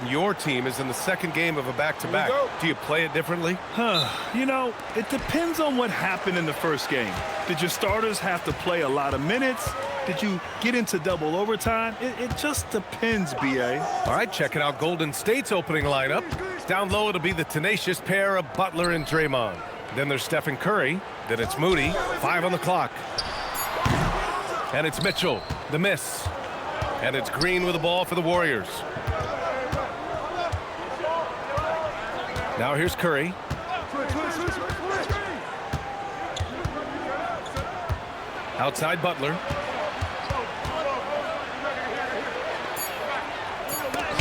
Your team is in the second game of a back-to-back. Do you play it differently? You know, it depends on what happened in the first game. Did your starters have to play a lot of minutes? Did you get into double overtime? It just depends, B.A. All right, checking out Golden State's opening lineup. Down low, it'll be the tenacious pair of Butler and Draymond. Then there's Stephen Curry. Then it's Moody. 5 on the clock. And it's Mitchell. The miss. And it's Green with the ball for the Warriors. Now here's Curry. Outside Butler.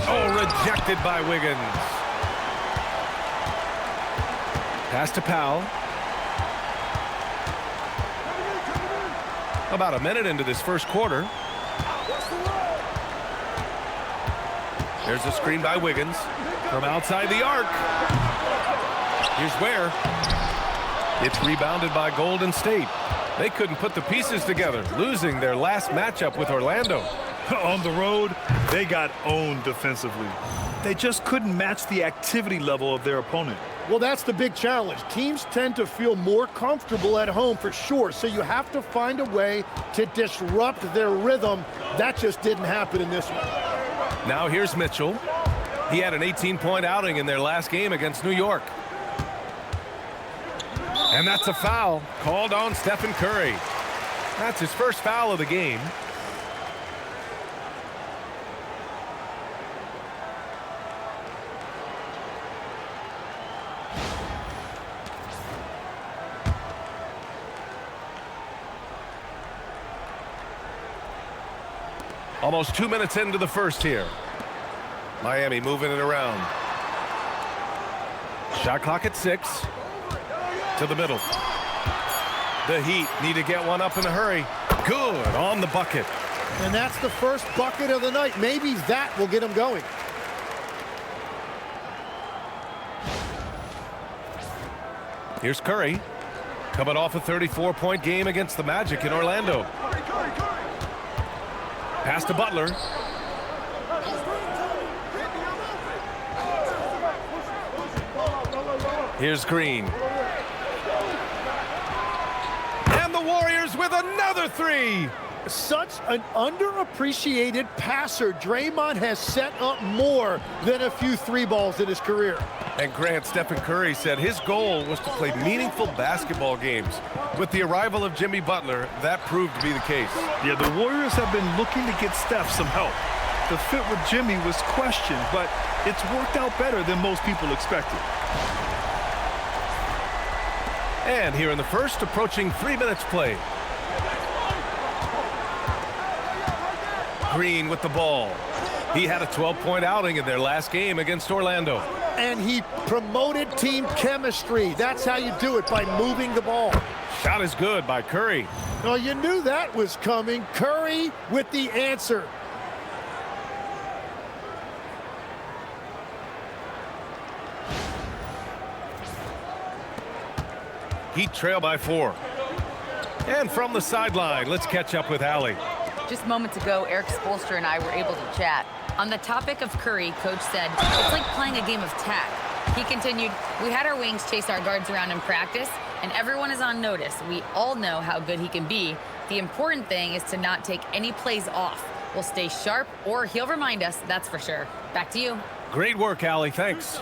Oh, rejected by Wiggins. Pass to Powell. About a minute into this first quarter. There's a screen by Wiggins from outside the arc. Here's where. It's rebounded by Golden State. They couldn't put the pieces together, losing their last matchup with Orlando. On the road, they got owned defensively. They just couldn't match the activity level of their opponent. Well, that's the big challenge. Teams tend to feel more comfortable at home for sure, so you have to find a way to disrupt their rhythm. That just didn't happen in this one. Now here's Mitchell. He had an 18-point outing in their last game against New York. And that's a foul called on Stephen Curry. That's his first foul of the game. Almost 2 minutes into the first here. Miami moving it around. Shot clock at 6. To the middle. The Heat need to get one up in a hurry. Good on the bucket. And that's the first bucket of the night. Maybe that will get them going. Here's Curry. Coming off a 34-point game against the Magic in Orlando. Pass to Butler. Here's Green. And the Warriors with another three. Such an underappreciated passer. Draymond has set up more than a few three balls in his career. And Grant, Stephen Curry said his goal was to play meaningful basketball games. With the arrival of Jimmy Butler, that proved to be the case. Yeah, the Warriors have been looking to get Steph some help. The fit with Jimmy was questioned, but it's worked out better than most people expected. And here in the first, approaching 3 minutes played. Green with the ball. He had a 12-point outing in their last game against Orlando. And he promoted team chemistry. That's how you do it, by moving the ball. Shot is good by Curry. Well, you knew that was coming. Curry with the answer. Heat trail by 4. And from the sideline, let's catch up with Allie. Just moments ago, Eric Spoelstra and I were able to chat. On the topic of Curry, Coach said, it's like playing a game of tag. He continued, we had our wings chase our guards around in practice, and everyone is on notice. We all know how good he can be. The important thing is to not take any plays off. We'll stay sharp, or he'll remind us, that's for sure. Back to you. Great work, Allie. Thanks.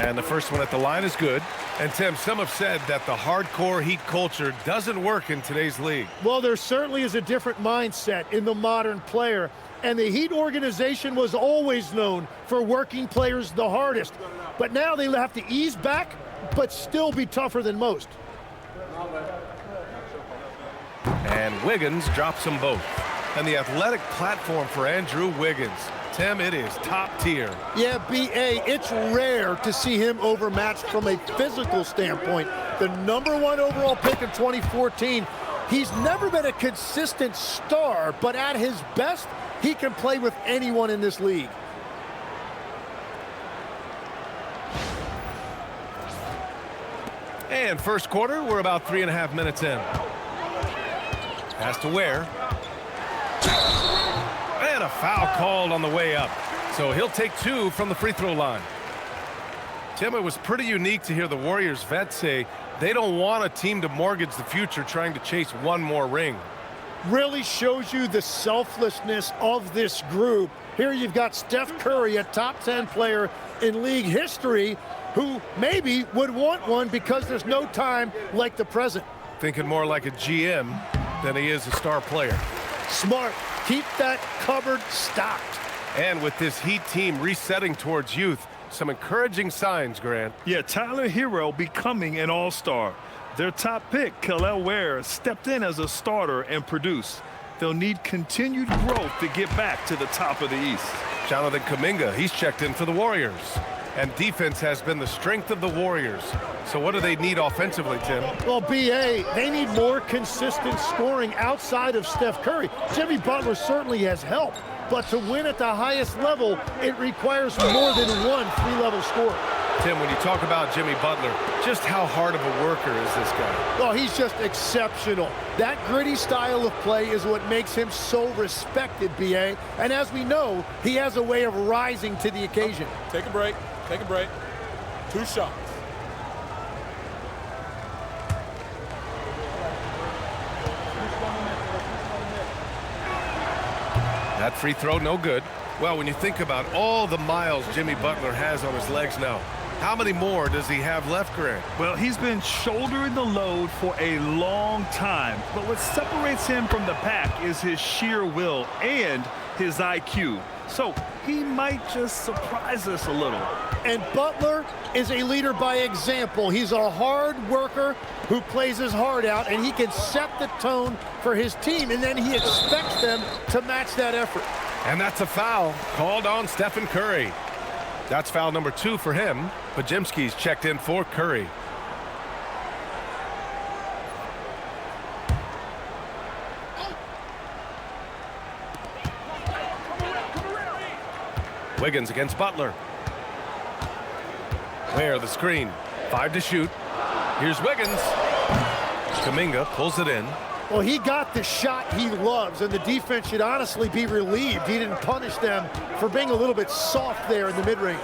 And the first one at the line is good. And Tim, some have said that the hardcore Heat culture doesn't work in today's league. Well, there certainly is a different mindset in the modern player. And the Heat organization was always known for working players the hardest. But now they have to ease back, but still be tougher than most. And Wiggins drops them both. And the athletic platform for Andrew Wiggins. Tim, it is top tier. Yeah, B.A., it's rare to see him overmatched from a physical standpoint. The #1 overall pick in 2014. He's never been a consistent star, but at his best, he can play with anyone in this league. And first quarter, we're about 3.5 minutes in. Has to Ware. And a foul called on the way up. So he'll take 2 from the free throw line. Tim, it was pretty unique to hear the Warriors vet say they don't want a team to mortgage the future trying to chase one more ring. Really shows you the selflessness of this group. Here you've got Steph Curry, a top 10 player in league history, who maybe would want one because there's no time like the present. Thinking more like a GM than he is a star player. Smart. Keep that cupboard stocked. And with this Heat team resetting towards youth, some encouraging signs, Grant. Yeah, Tyler Hero becoming an all-star. Their top pick, Kel'el Ware, stepped in as a starter and produced. They'll need continued growth to get back to the top of the East. Jonathan Kuminga, he's checked in for the Warriors. And defense has been the strength of the Warriors. So what do they need offensively, Tim? Well, BA, they need more consistent scoring outside of Steph Curry. Jimmy Butler certainly has helped, but to win at the highest level, it requires more than one three-level scorer. Tim, when you talk about Jimmy Butler, just how hard of a worker is this guy? Well, he's just exceptional. That gritty style of play is what makes him so respected, BA. And as we know, he has a way of rising to the occasion. Take a break. Take a break. 2 shots. That free throw, no good. Well, when you think about all the miles Jimmy Butler has on his legs now, how many more does he have left, Grant? Well, he's been shouldering the load for a long time, but what separates him from the pack is his sheer will and his IQ. So he might just surprise us a little. And Butler is a leader by example. He's a hard worker who plays his heart out, and he can set the tone for his team, and then he expects them to match that effort. And that's a foul called on Stephen Curry. That's foul number 2 for him. Podziemski's checked in for Curry. Wiggins against Butler. Ware the screen. 5 to shoot. Here's Wiggins. Kuminga pulls it in. Well, he got the shot he loves, and the defense should honestly be relieved he didn't punish them for being a little bit soft there in the mid-range.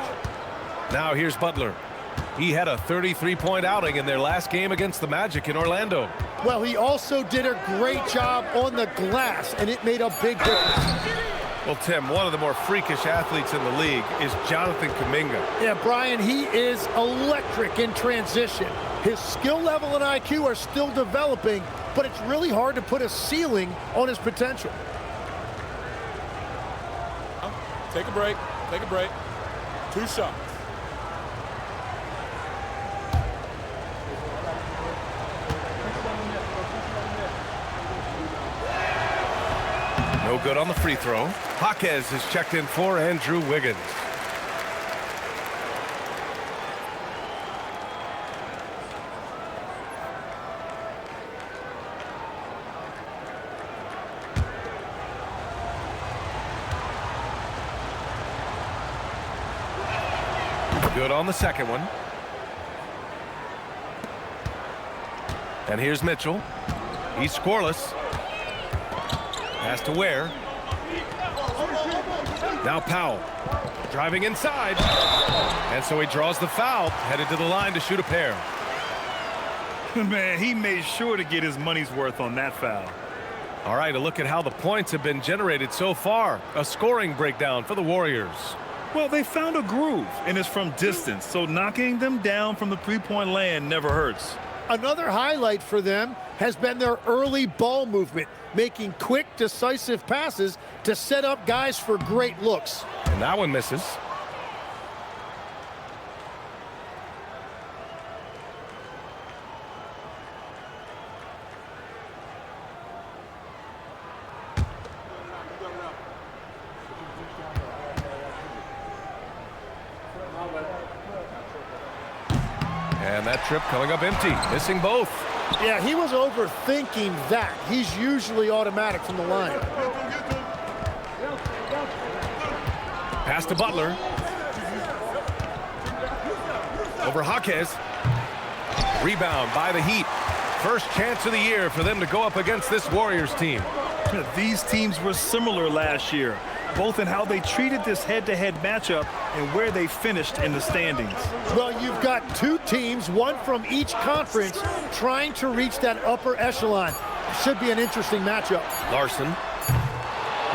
Now here's Butler. He had a 33-point outing in their last game against the Magic in Orlando. Well, he also did a great job on the glass, and it made a big difference. Well, Tim, one of the more freakish athletes in the league is Jonathan Kuminga. Yeah, Brian, he is electric in transition. His skill level and IQ are still developing, but it's really hard to put a ceiling on his potential. Take a break. Take a break. 2 shots. No good on the free throw. Jaquez is checked in for Andrew Wiggins. Good on the second one. And here's Mitchell. He's scoreless. Pass to Ware. Now Powell. Driving inside. And so he draws the foul. Headed to the line to shoot a pair. Man, he made sure to get his money's worth on that foul. All right, a look at how the points have been generated so far. A scoring breakdown for the Warriors. Well, they found a groove, and it's from distance, so knocking them down from the three-point land never hurts. Another highlight for them has been their early ball movement, making quick, decisive passes to set up guys for great looks. And that one misses. And that trip coming up empty, missing both. Yeah, he was overthinking that. He's usually automatic from the line. Pass to Butler. Over Jaquez. Rebound by the Heat. First chance of the year for them to go up against this Warriors team. These teams were similar last year, both in how they treated this head-to-head matchup and where they finished in the standings. Well, you've got two teams, one from each conference, trying to reach that upper echelon. Should be an interesting matchup. Larson.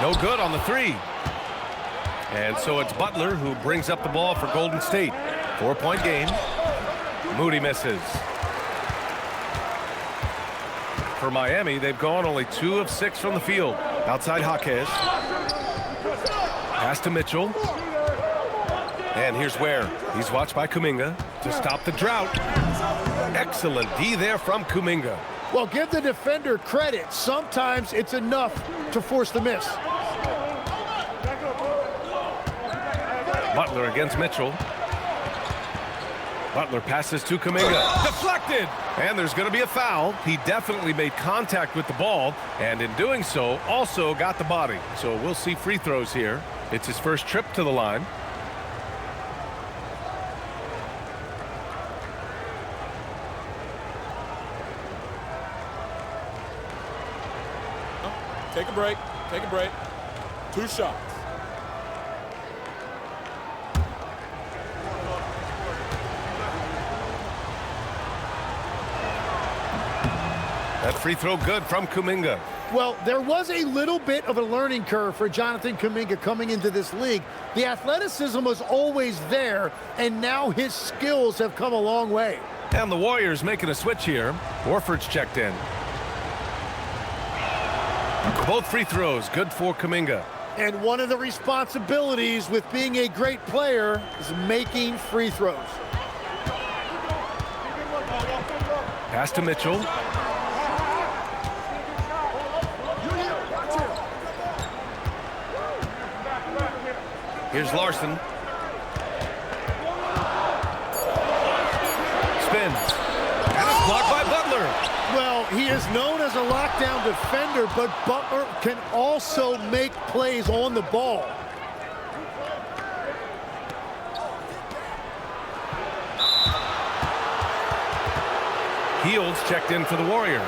No good on the three. And so it's Butler who brings up the ball for Golden State. 4-point game. Moody misses. For Miami, they've gone only 2 of 6 from the field. Outside Jaquez. Pass to Mitchell. And here's Ware. He's watched by Kuminga to stop the drought. Excellent D there from Kuminga. Well, give the defender credit. Sometimes it's enough to force the miss. Butler against Mitchell. Butler passes to Kuminga. Deflected! And there's going to be a foul. He definitely made contact with the ball, and in doing so, also got the body. So we'll see free throws here. It's his first trip to the line. Take a break. Take a break. 2 shots. That free throw good from Kuminga. Well, there was a little bit of a learning curve for Jonathan Kuminga coming into this league. The athleticism was always there, and now his skills have come a long way. And the Warriors making a switch here. Horford's checked in. Both free throws good for Kuminga. And one of the responsibilities with being a great player is making free throws. Pass to Mitchell. Here's Larson. Spins. And it's blocked by Butler. Well, he is known as a lockdown defender, but Butler can also make plays on the ball. Heald's checked in for the Warriors.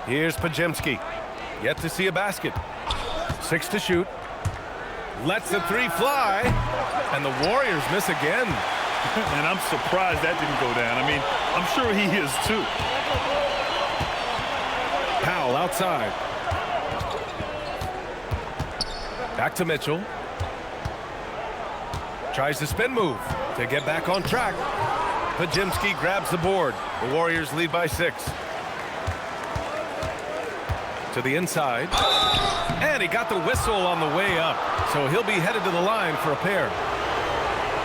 Here's Podziemski. Yet to see a basket. 6 to shoot. Lets the 3 fly. And the Warriors miss again. And I'm surprised that didn't go down. I mean, I'm sure he is too. Powell outside. Back to Mitchell. Tries the spin move to get back on track. Podziemski grabs the board. The Warriors lead by 6. To the inside. And he got the whistle on the way up. So he'll be headed to the line for a pair.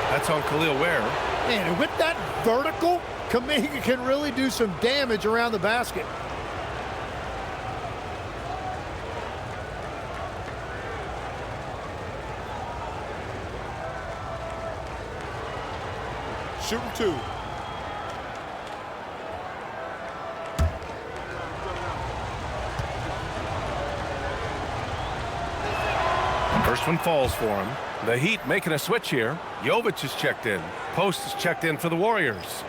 That's on Khalil Ware. And with that vertical, Kuminga can really do some damage around the basket. Shooting 2. First one falls for him. The Heat making a switch here. Jovic is checked in. Post is checked in for the Warriors.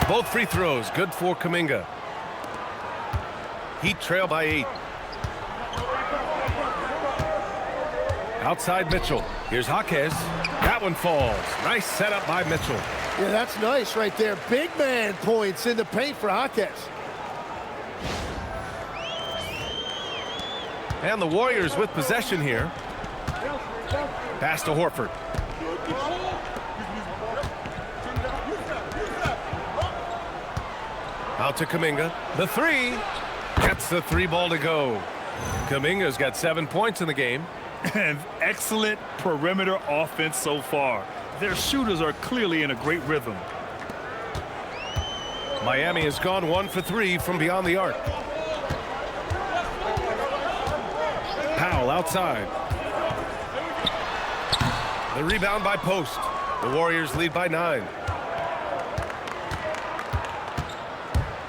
Both free throws good for Kuminga. Heat trail by 8. Outside Mitchell. Here's Jaquez. That one falls. Nice setup by Mitchell. Yeah, that's nice right there. Big man points in the paint for Jaquez. And the Warriors with possession here. Pass to Horford. Out to Kuminga. The 3. Gets the 3 ball to go. Kuminga's got 7 points in the game. And excellent perimeter offense so far. Their shooters are clearly in a great rhythm. Miami has gone 1 for 3 from beyond the arc. Powell outside. The rebound by Post. The Warriors lead by 9.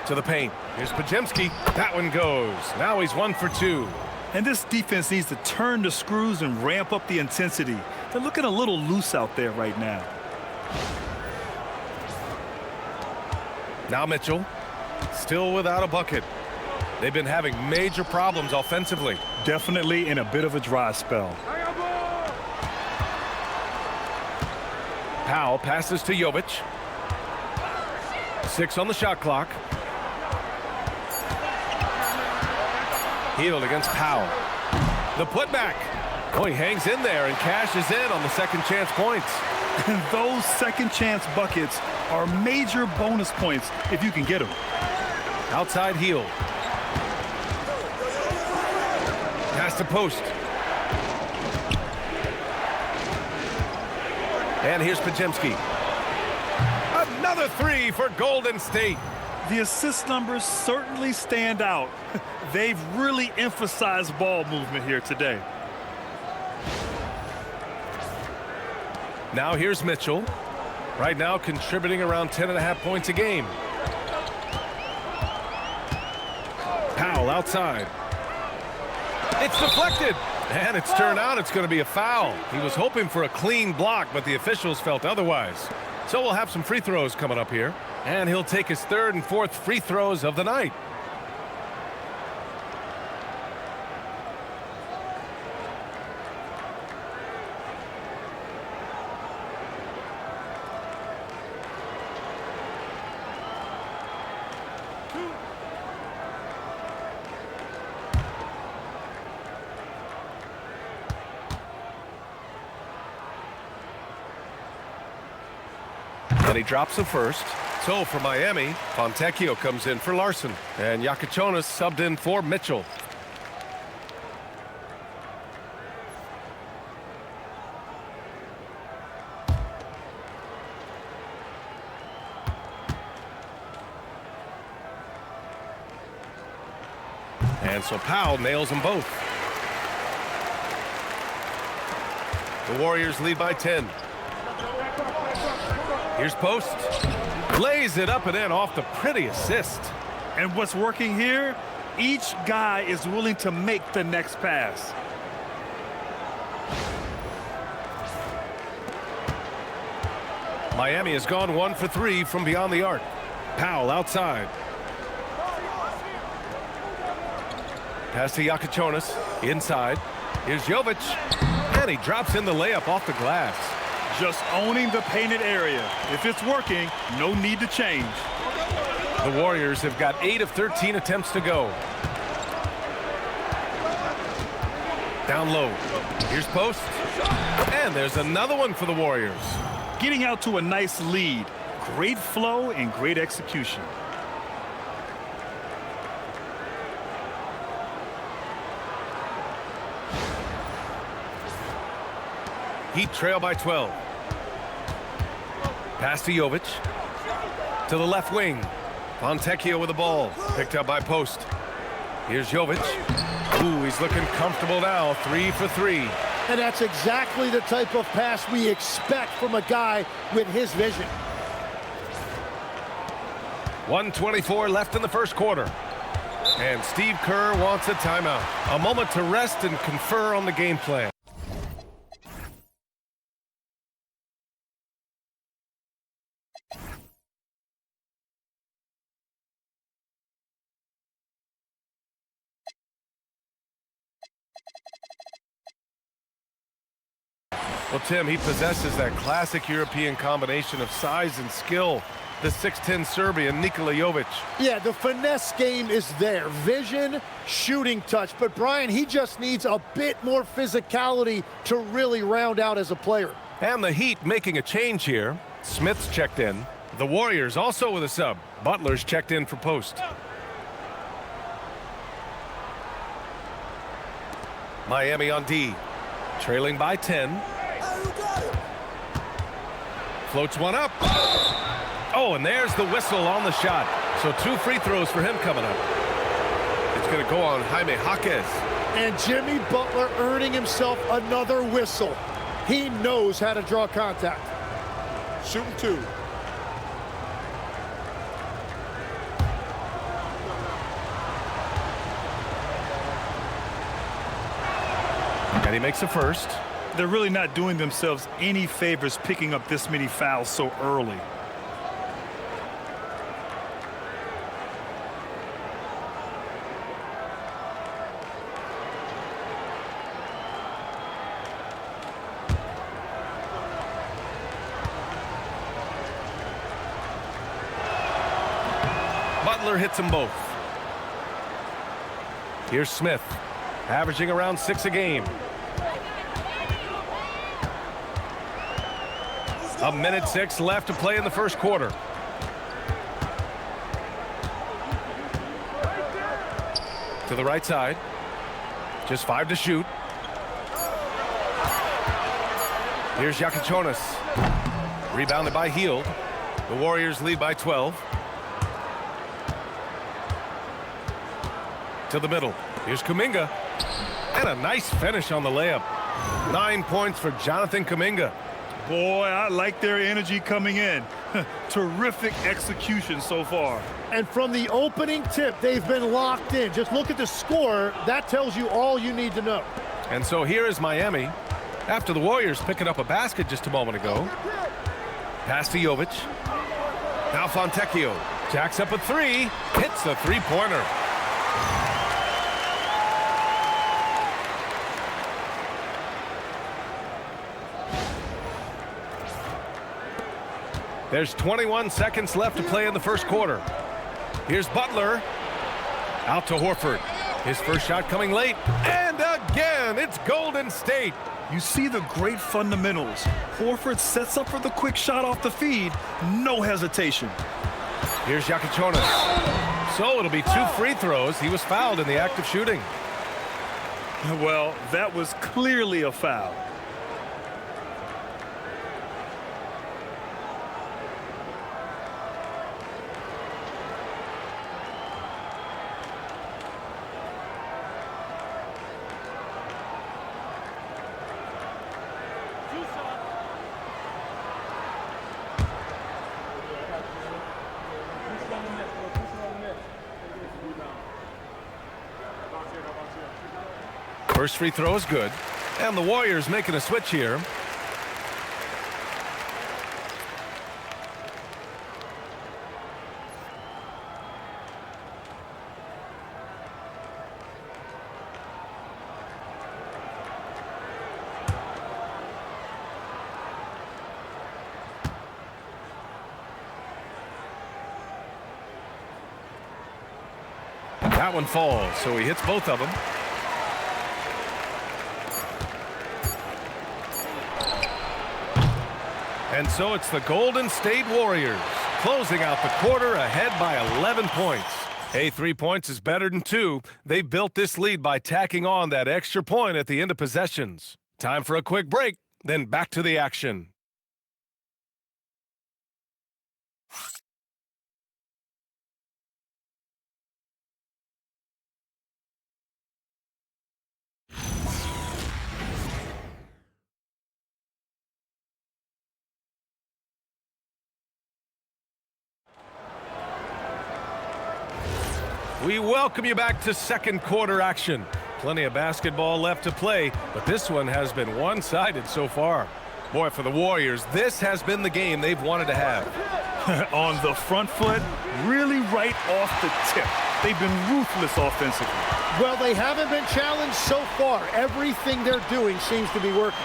To the paint. Here's Podziemski. That one goes. Now he's 1 for 2. And this defense needs to turn the screws and ramp up the intensity. They're looking a little loose out there right now. Now Mitchell, still without a bucket. They've been having major problems offensively. Definitely in a bit of a dry spell. Powell passes to Jovic. 6 on the shot clock. Healed against Powell. The putback. Oh, he hangs in there and cashes in on the second chance points. And those second chance buckets are major bonus points if you can get them. Outside heel. Pass to Post. And here's Podziemski. Another 3 for Golden State. The assist numbers certainly stand out. They've really emphasized ball movement here today. Now here's Mitchell. Right now contributing around 10.5 points a game. Powell outside. It's deflected. And it's turned out it's going to be a foul. He was hoping for a clean block, but the officials felt otherwise. So we'll have some free throws coming up here. And he'll take his 3rd and 4th free throws of the night. And he drops the first. So for Miami, Fontecchio comes in for Larson. And Yakachonis subbed in for Mitchell. And so Powell nails them both. The Warriors lead by 10. Here's Post. Lays it up and in off the pretty assist. And what's working here? Each guy is willing to make the next pass. Miami has gone 1 for 3 from beyond the arc. Powell outside. Pass to Yakachonis. Inside. Here's Jovic. And he drops in the layup off the glass. Just owning the painted area. If it's working, no need to change. The Warriors have got 8 of 13 attempts to go. Down low. Here's Post. And there's another one for the Warriors. Getting out to a nice lead. Great flow and great execution. Heat trail by 12. Pass to Jovic. To the left wing. Fontecchio with the ball. Picked up by Post. Here's Jovic. Ooh, he's looking comfortable now. 3 for 3. And that's exactly the type of pass we expect from a guy with his vision. 1:24 left in the first quarter. And Steve Kerr wants a timeout. A moment to rest and confer on the game plan. Well, Tim, he possesses that classic European combination of size and skill. The 6'10 Serbian, Nikola Jovic. Yeah, the finesse game is there. Vision, shooting touch. But, Brian, he just needs a bit more physicality to really round out as a player. And the Heat making a change here. Smith's checked in. The Warriors also with a sub. Butler's checked in for Post. Miami on D. Trailing by 10. Floats one up. Oh, and there's the whistle on the shot. So 2 free throws for him coming up. It's going to go on Jaime Jaquez. And Jimmy Butler earning himself another whistle. He knows how to draw contact. Shooting 2. And he makes the first. They're really not doing themselves any favors picking up this many fouls so early. Butler hits them both. Here's Smith, averaging around 6 a game. A minute 6 left to play in the first quarter. To the right side. Just 5 to shoot. Here's Jaquez. Rebounded by Hield. The Warriors lead by 12. To the middle. Here's Kuminga. And a nice finish on the layup. 9 points for Jonathan Kuminga. Boy, I like their energy coming in. Terrific execution so far. And from the opening tip, they've been locked in. Just look at the score. That tells you all you need to know. And so here is Miami. After the Warriors picking up a basket just a moment ago. Pass to Jovic. Now Fontecchio. Jacks up a 3. Hits the 3-pointer. There's 21 seconds left to play in the first quarter. Here's Butler. Out to Horford. His first shot coming late. And again, it's Golden State. You see the great fundamentals. Horford sets up for the quick shot off the feed. No hesitation. Here's Jaquez. So it'll be 2 free throws. He was fouled in the act of shooting. Well, that was clearly a foul. First free throw is good. And the Warriors making a switch here. That one falls, so he hits both of them. And so it's the Golden State Warriors closing out the quarter ahead by 11 points. Hey, 3 points is better than 2. They built this lead by tacking on that extra point at the end of possessions. Time for a quick break, then back to the action. We welcome you back to second quarter action. Plenty of basketball left to play, but this one has been one-sided so far. Boy, for the Warriors, this has been the game they've wanted to have. On the front foot, really right off the tip. They've been ruthless offensively. Well, they haven't been challenged so far. Everything they're doing seems to be working.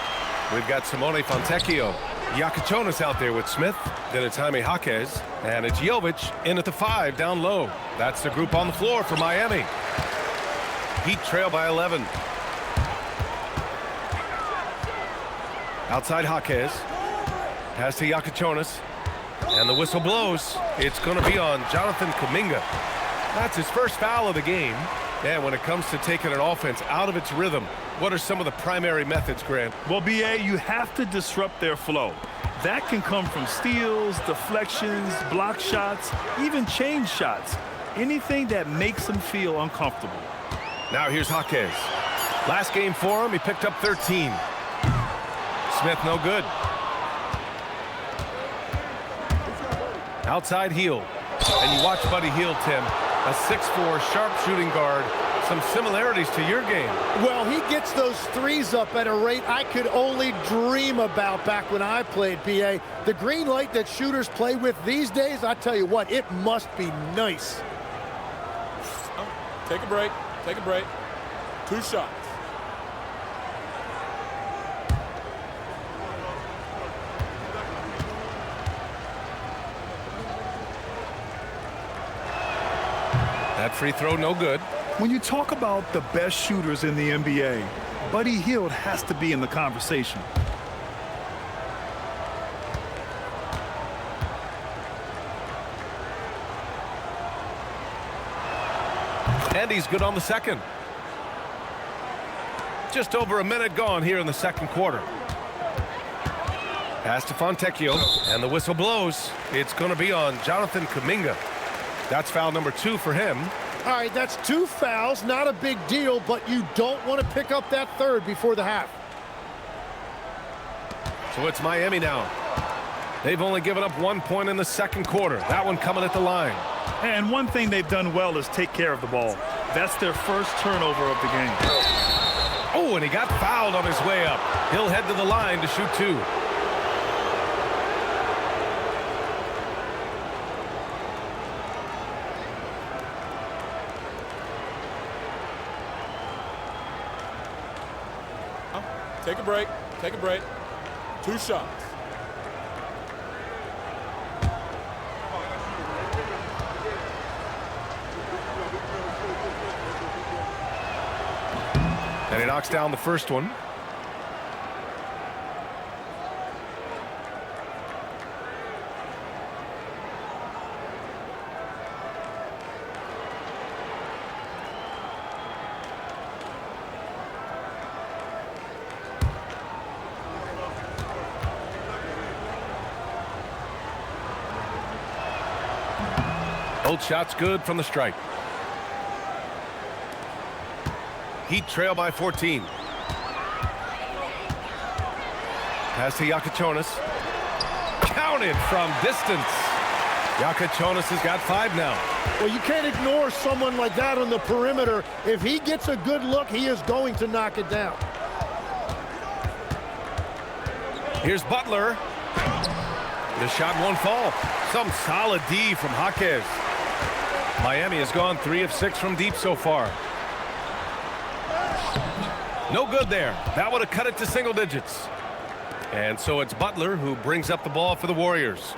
We've got Simone Fontecchio. Jaquez out there with Smith. Then it's Jaime Jaquez. And it's Jovic in at the 5 down low. That's the group on the floor for Miami. Heat trail by 11. Outside Jaquez. Pass to Jaquez. And the whistle blows. It's going to be on Jonathan Kuminga. That's his first foul of the game. And when it comes to taking an offense out of its rhythm, what are some of the primary methods, Grant? Well, BA, you have to disrupt their flow. That can come from steals, deflections, block shots, even change shots. Anything that makes them feel uncomfortable. Now here's Jaquez. Last game for him, he picked up 13. Smith no good. Outside heel. And you watch Buddy Hield, Tim. A 6'4", sharp shooting guard. Some similarities to your game. Well, he gets those threes up at a rate I could only dream about back when I played, BA. The green light that shooters play with these days, I tell you what, it must be nice. Take a break. Take a break. 2 shots. That free throw no good. When you talk about the best shooters in the NBA, Buddy Hield has to be in the conversation. And he's good on the second. Just over a minute gone here in the second quarter. Pass to Fontecchio, and the whistle blows. It's going to be on Jonathan Kuminga. That's foul number 2 for him. All right, that's 2 fouls, not a big deal, but you don't want to pick up that third before the half. So it's Miami now. They've only given up 1 point in the second quarter. That one coming at the line. And one thing they've done well is take care of the ball. That's their first turnover of the game. Oh, and he got fouled on his way up. He'll head to the line to shoot 2. Take a break. Take a break. 2 shots. And he knocks down the first one. Both shots good from the strike. Heat trail by 14. Pass to Yakachonis. Counted from distance. Yakachonis has got 5 now. Well, you can't ignore someone like that on the perimeter. If he gets a good look, he is going to knock it down. Here's Butler. The shot won't fall. Some solid D from Jaquez. Miami has gone 3 of 6 from deep so far. No good there. That would have cut it to single digits. And so it's Butler who brings up the ball for the Warriors.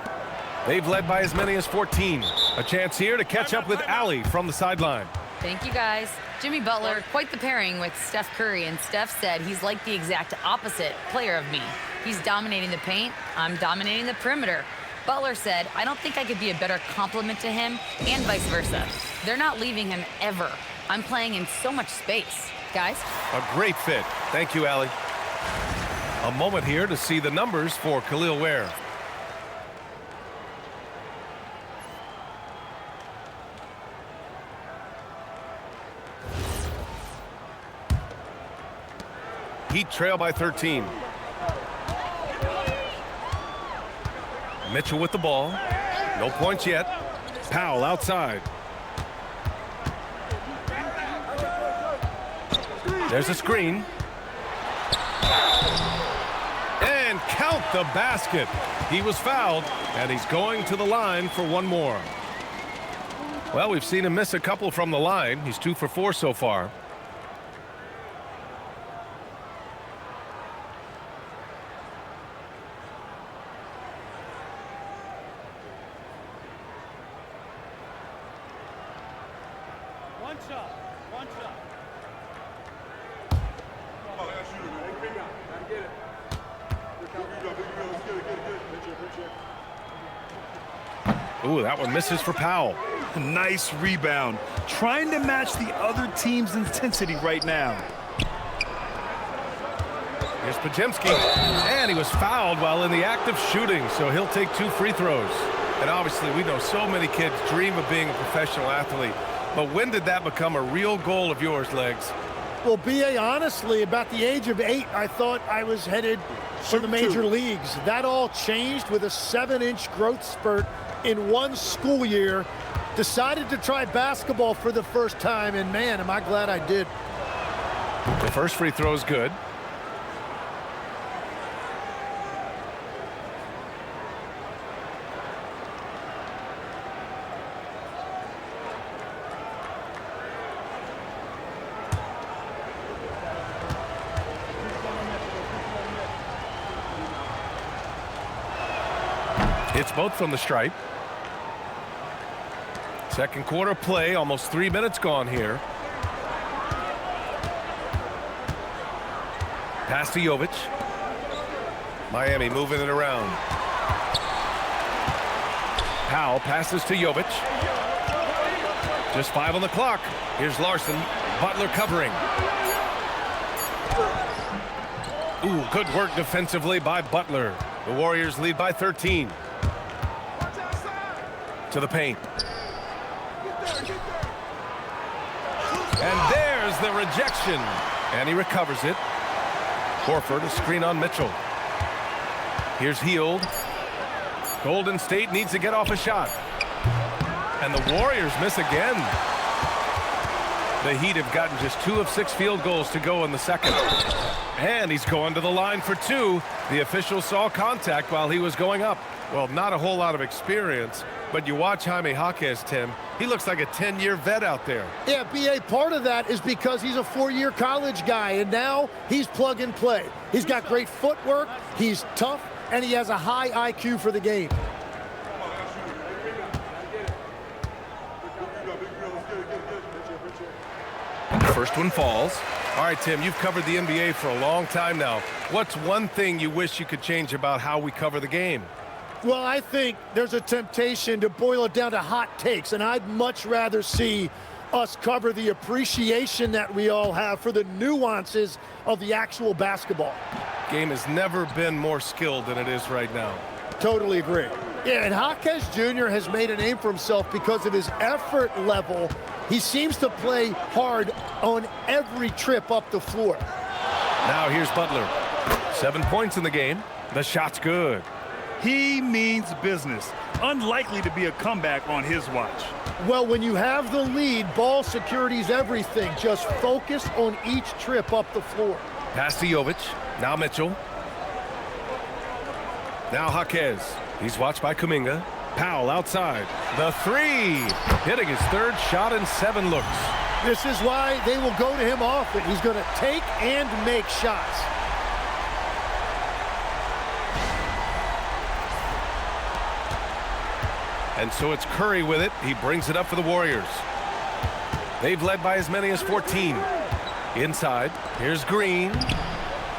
They've led by as many as 14. A chance here to catch up with Allie from the sideline. Thank you, guys. Jimmy Butler, quite the pairing with Steph Curry, and Steph said he's like the exact opposite player of me. He's dominating the paint, I'm dominating the perimeter. Butler said, I don't think I could be a better complement to him, and vice versa. They're not leaving him ever. I'm playing in so much space. Guys? A great fit. Thank you, Allie. A moment here to see the numbers for Khalil Ware. Heat trail by 13. Mitchell with the ball. No points yet. Powell outside. There's a screen. And count the basket. He was fouled, and he's going to the line for one more. Well, we've seen him miss a couple from the line. He's 2 for 4 so far. Ooh, that one misses for Powell. Nice rebound. Trying to match the other team's intensity right now. Here's Pajemski, and he was fouled while in the act of shooting, so he'll take 2 free throws. And obviously, we know so many kids dream of being a professional athlete, but when did that become a real goal of yours, Legs? Well, B.A., honestly, about the age of 8, I thought I was headed for the major leagues. That all changed with a 7-inch growth spurt in one school year. Decided to try basketball for the first time, and man, am I glad I did. The first free throw is good. It's both from the stripe. Second quarter play, almost 3 minutes gone here. Pass to Jovic. Miami moving it around. Powell passes to Jovic. Just 5 on the clock. Here's Larson. Butler covering. Ooh, good work defensively by Butler. The Warriors lead by 13. To the paint. And there's the rejection. And he recovers it. Horford, a screen on Mitchell. Here's Hield. Golden State needs to get off a shot. And the Warriors miss again. The Heat have gotten just 2 of 6 field goals to go in the second. And he's going to the line for 2. The official saw contact while he was going up. Well, not a whole lot of experience, but you watch Jaime Jaquez, Tim. He looks like a 10-year vet out there. Yeah, B.A., part of that is because he's a 4-year college guy, and now he's plug and play. He's got great footwork, he's tough, and he has a high IQ for the game. First one falls. All right, Tim, you've covered the NBA for a long time now. What's one thing you wish you could change about how we cover the game? Well, I think there's a temptation to boil it down to hot takes, and I'd much rather see us cover the appreciation that we all have for the nuances of the actual basketball. Game has never been more skilled than it is right now. Totally agree. Yeah, and Jaquez Jr. has made a name for himself because of his effort level. He seems to play hard on every trip up the floor. Now here's Butler. 7 points in the game. The shot's good. He means business. Unlikely to be a comeback on his watch. Well, when you have the lead, ball security's everything. Just focus on each trip up the floor. Pass to Jovic. Now Mitchell. Now Jaquez. He's watched by Kuminga. Powell outside. The 3. Hitting his 3rd shot in 7 looks. This is why they will go to him often. He's going to take and make shots. And so it's Curry with it. He brings it up for the Warriors. They've led by as many as 14. Inside. Here's Green.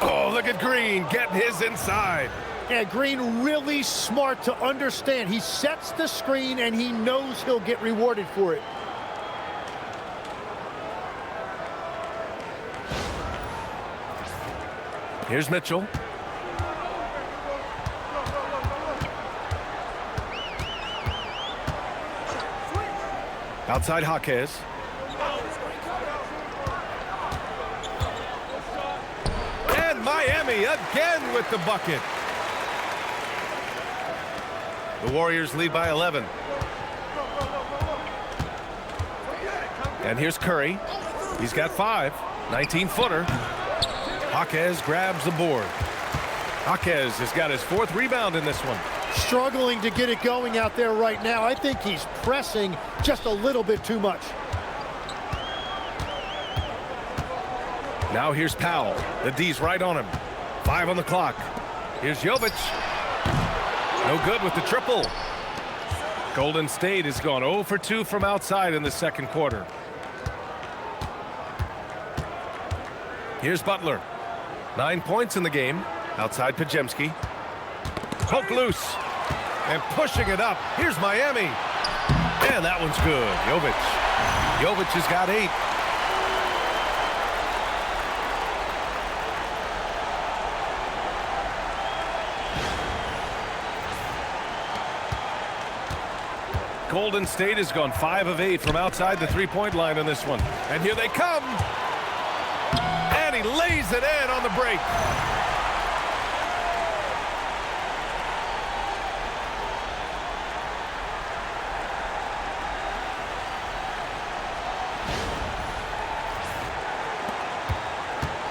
Oh, look at Green getting his inside. Yeah, Green really smart to understand. He sets the screen, and he knows he'll get rewarded for it. Here's Mitchell. Outside Jaquez. And Miami again with the bucket. The Warriors lead by 11. And here's Curry. He's got 5. 19-footer. Jaquez grabs the board. Jaquez has got his 4th rebound in this one. Struggling to get it going out there right now. I think he's pressing just a little bit too much. Now here's Powell. The D's right on him. 5 on the clock. Here's Jovic. No good with the triple. Golden State has gone 0 for 2 from outside in the second quarter. Here's Butler. 9 points in the game. Outside Pajemski. Poke loose. And pushing it up. Here's Miami. And that one's good. Jovic has got 8. Golden State has gone 5 of 8 from outside the three-point line in this one. And here they come. And he lays it in on the break.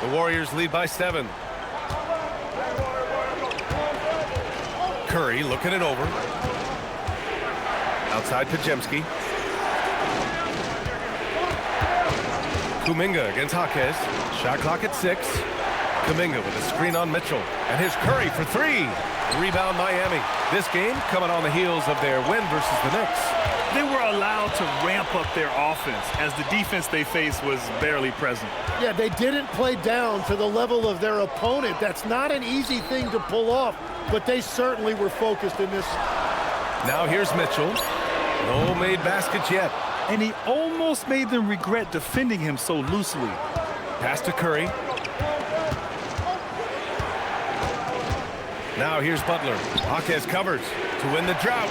The Warriors lead by 7. Curry looking it over. Outside Pajemski. Kuminga against Jaquez. Shot clock at 6. Kuminga with a screen on Mitchell. And here's Curry for 3. Rebound Miami. This game coming on the heels of their win versus the Knicks. They were allowed to ramp up their offense as the defense they faced was barely present. Yeah, they didn't play down to the level of their opponent. That's not an easy thing to pull off, but they certainly were focused in this. Now here's Mitchell. No made baskets yet. And he almost made them regret defending him so loosely. Pass to Curry. Now here's Butler. Jaquez covers to win the drought.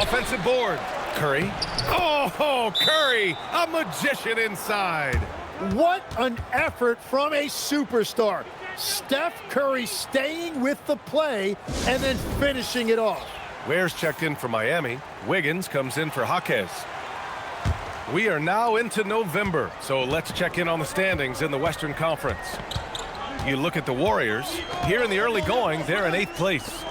Offensive board. Curry. Oh, Curry, a magician inside. What an effort from a superstar. Steph Curry staying with the play and then finishing it off. Ware's checked in for Miami. Wiggins comes in for Jaquez. We are now into November, so let's check in on the standings in the Western Conference. You look at the Warriors. Here in the early going, they're in 8th place.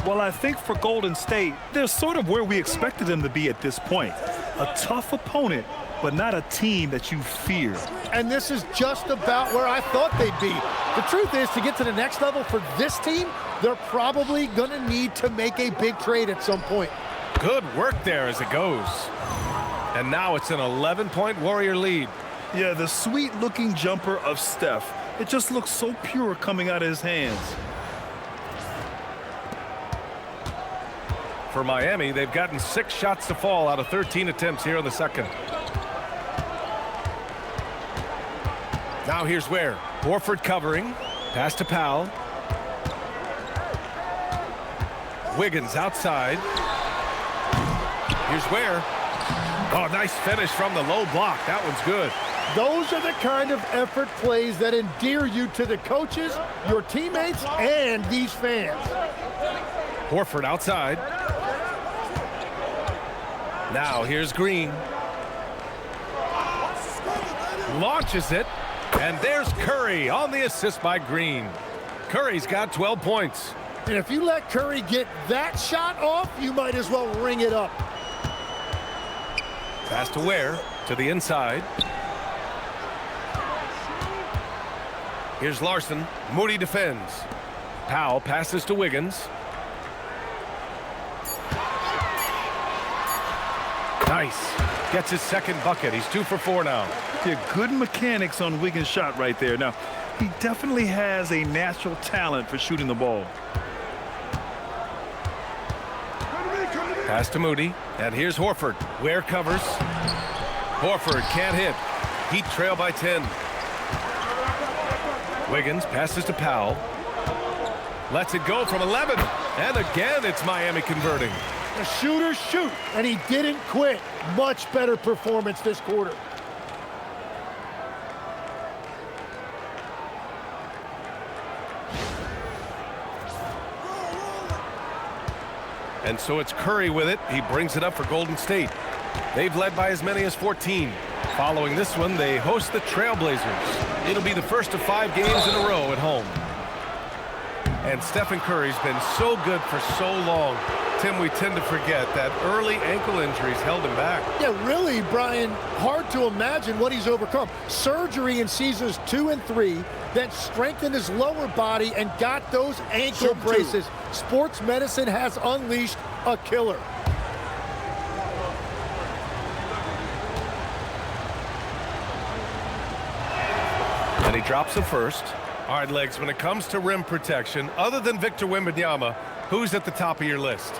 Well, I think for Golden State, they're sort of where we expected them to be at this point. A tough opponent, but not a team that you fear. And this is just about where I thought they'd be. The truth is, to get to the next level for this team, they're probably going to need to make a big trade at some point. Good work there as it goes. And now it's an 11-point Warrior lead. Yeah, the sweet-looking jumper of Steph. It just looks so pure coming out of his hands. For Miami, they've gotten 6 shots to fall out of 13 attempts here in the second. Now here's Ware. Horford covering. Pass to Powell. Wiggins outside. Here's Ware. Oh, nice finish from the low block. That one's good. Those are the kind of effort plays that endear you to the coaches, your teammates, and these fans. Horford outside. Now here's Green. Launches it. And there's Curry on the assist by Green. Curry's got 12 points. And if you let Curry get that shot off, you might as well ring it up. Pass to Ware to the inside. Here's Larson. Moody defends. Powell passes to Wiggins. Nice. Gets his second bucket. He's 2 for 4 now. Yeah, good mechanics on Wiggins' shot right there. Now, he definitely has a natural talent for shooting the ball. Pass to Moody. And here's Horford. Ware covers. Horford can't hit. Heat trail by 10. Wiggins passes to Powell. Lets it go from 11. And again, it's Miami converting. The shooters shoot, and he didn't quit. Much better performance this quarter. And so it's Curry with it. He brings it up for Golden State. They've led by as many as 14. Following this one, they host the Trailblazers. It'll be the first of 5 games in a row at home. And Stephen Curry's been so good for so long. Tim, we tend to forget that early ankle injuries held him back. Yeah, really, Brian, hard to imagine what he's overcome. Surgery in seasons 2 and 3, then strengthened his lower body and got those ankle braces. Sports medicine has unleashed a killer. And he drops the first. All right, Legs, when it comes to rim protection, other than Victor Wembanyama, who's at the top of your list?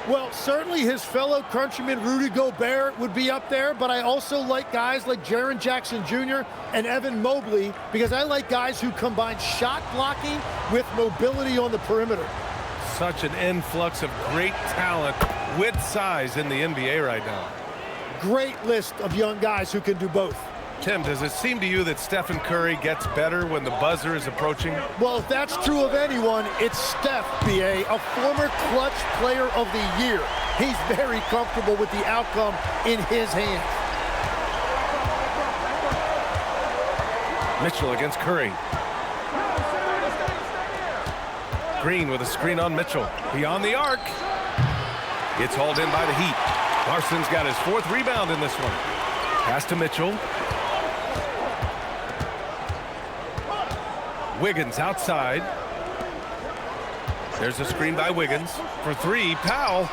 Well, certainly his fellow countryman Rudy Gobert would be up there, but I also like guys like Jaren Jackson Jr. and Evan Mobley because I like guys who combine shot blocking with mobility on the perimeter. Such an influx of great talent with size in the NBA right now. Great list of young guys who can do both. Tim, does it seem to you that Stephen Curry gets better when the buzzer is approaching? Well, if that's true of anyone, it's Steph, B.A., a former clutch player of the year. He's very comfortable with the outcome in his hands. Mitchell against Curry. Green with a screen on Mitchell. Beyond the arc. It's hauled in by the Heat. Larson's got his 4th rebound in this one. Pass to Mitchell. Wiggins outside. There's a screen by Wiggins. For 3, Powell.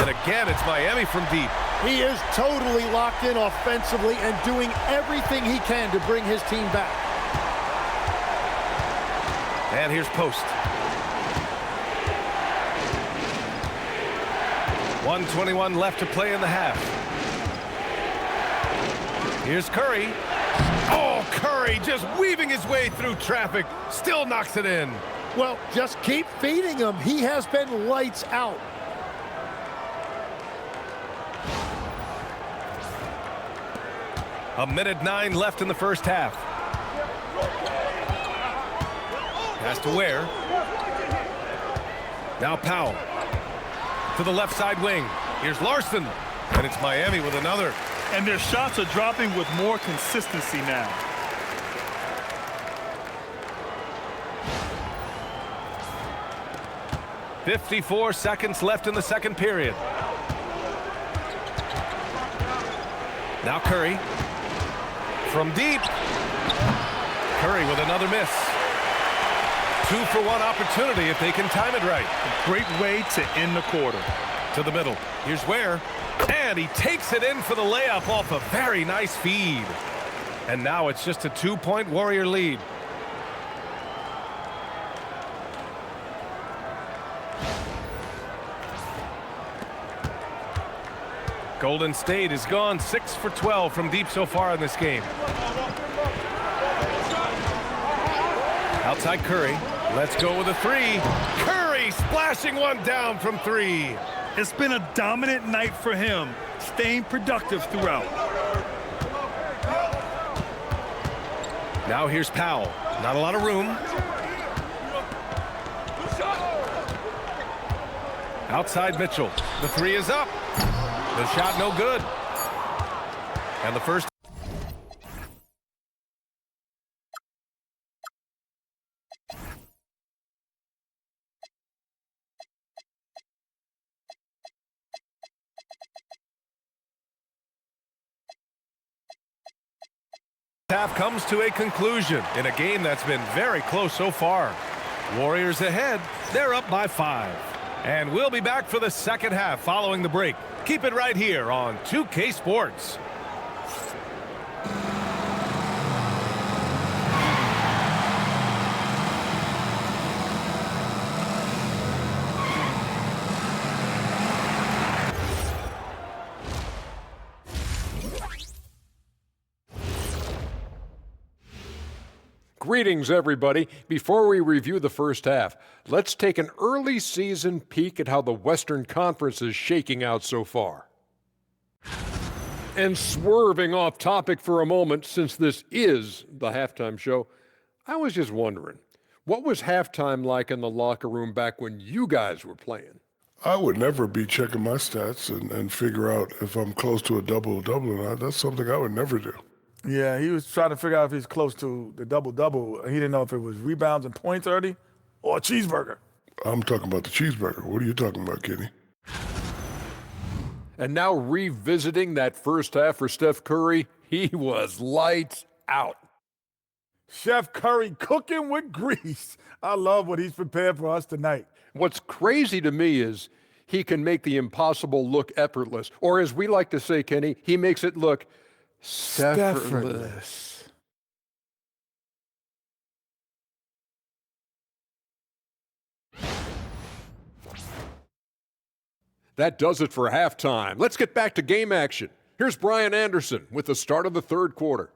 And again, it's Miami from deep. He is totally locked in offensively and doing everything he can to bring his team back. And here's Post. 1:21 left to play in the half. Here's Curry. Oh, Curry just weaving his way through traffic. Still knocks it in. Well, just keep feeding him. He has been lights out. A minute 9 left in the first half. Pass to Ware. Now Powell. To the left side wing. Here's Larson. And it's Miami with another. And their shots are dropping with more consistency now. .54 seconds left in the second period. Now Curry. From deep. Curry with another miss. 2-for-1 opportunity if they can time it right. A great way to end the quarter. To the middle. Here's Ware. And he takes it in for the layup off a very nice feed. And now it's just a 2-point Warrior lead. Golden State has gone 6 for 12 from deep so far in this game. Outside Curry. Let's go with a 3. Curry splashing one down from 3. It's been a dominant night for him, staying productive throughout. Now here's Powell. Not a lot of room. Outside Mitchell. The 3 is up. The shot no good. And the first. Half comes to a conclusion in a game that's been very close so far. Warriors ahead. They're up by 5. And we'll be back for the second half following the break. Keep it right here on 2K Sports. Greetings, everybody. Before we review the first half, let's take an early season peek at how the Western Conference is shaking out so far. And swerving off topic for a moment, since this is the halftime show, I was just wondering, what was halftime like in the locker room back when you guys were playing? I would never be checking my stats and figure out if I'm close to a double-double or not. That's something I would never do. Yeah, he was trying to figure out if he's close to the double-double. He didn't know if it was rebounds and points already or a cheeseburger. I'm talking about the cheeseburger. What are you talking about, Kenny? And now revisiting that first half for Steph Curry, he was lights out. Chef Curry cooking with grease. I love what he's prepared for us tonight. What's crazy to me is he can make the impossible look effortless. Or as we like to say, Kenny, he makes it look Steph-erless. That does it for halftime. Let's get back to game action. Here's Brian Anderson with the start of the third quarter.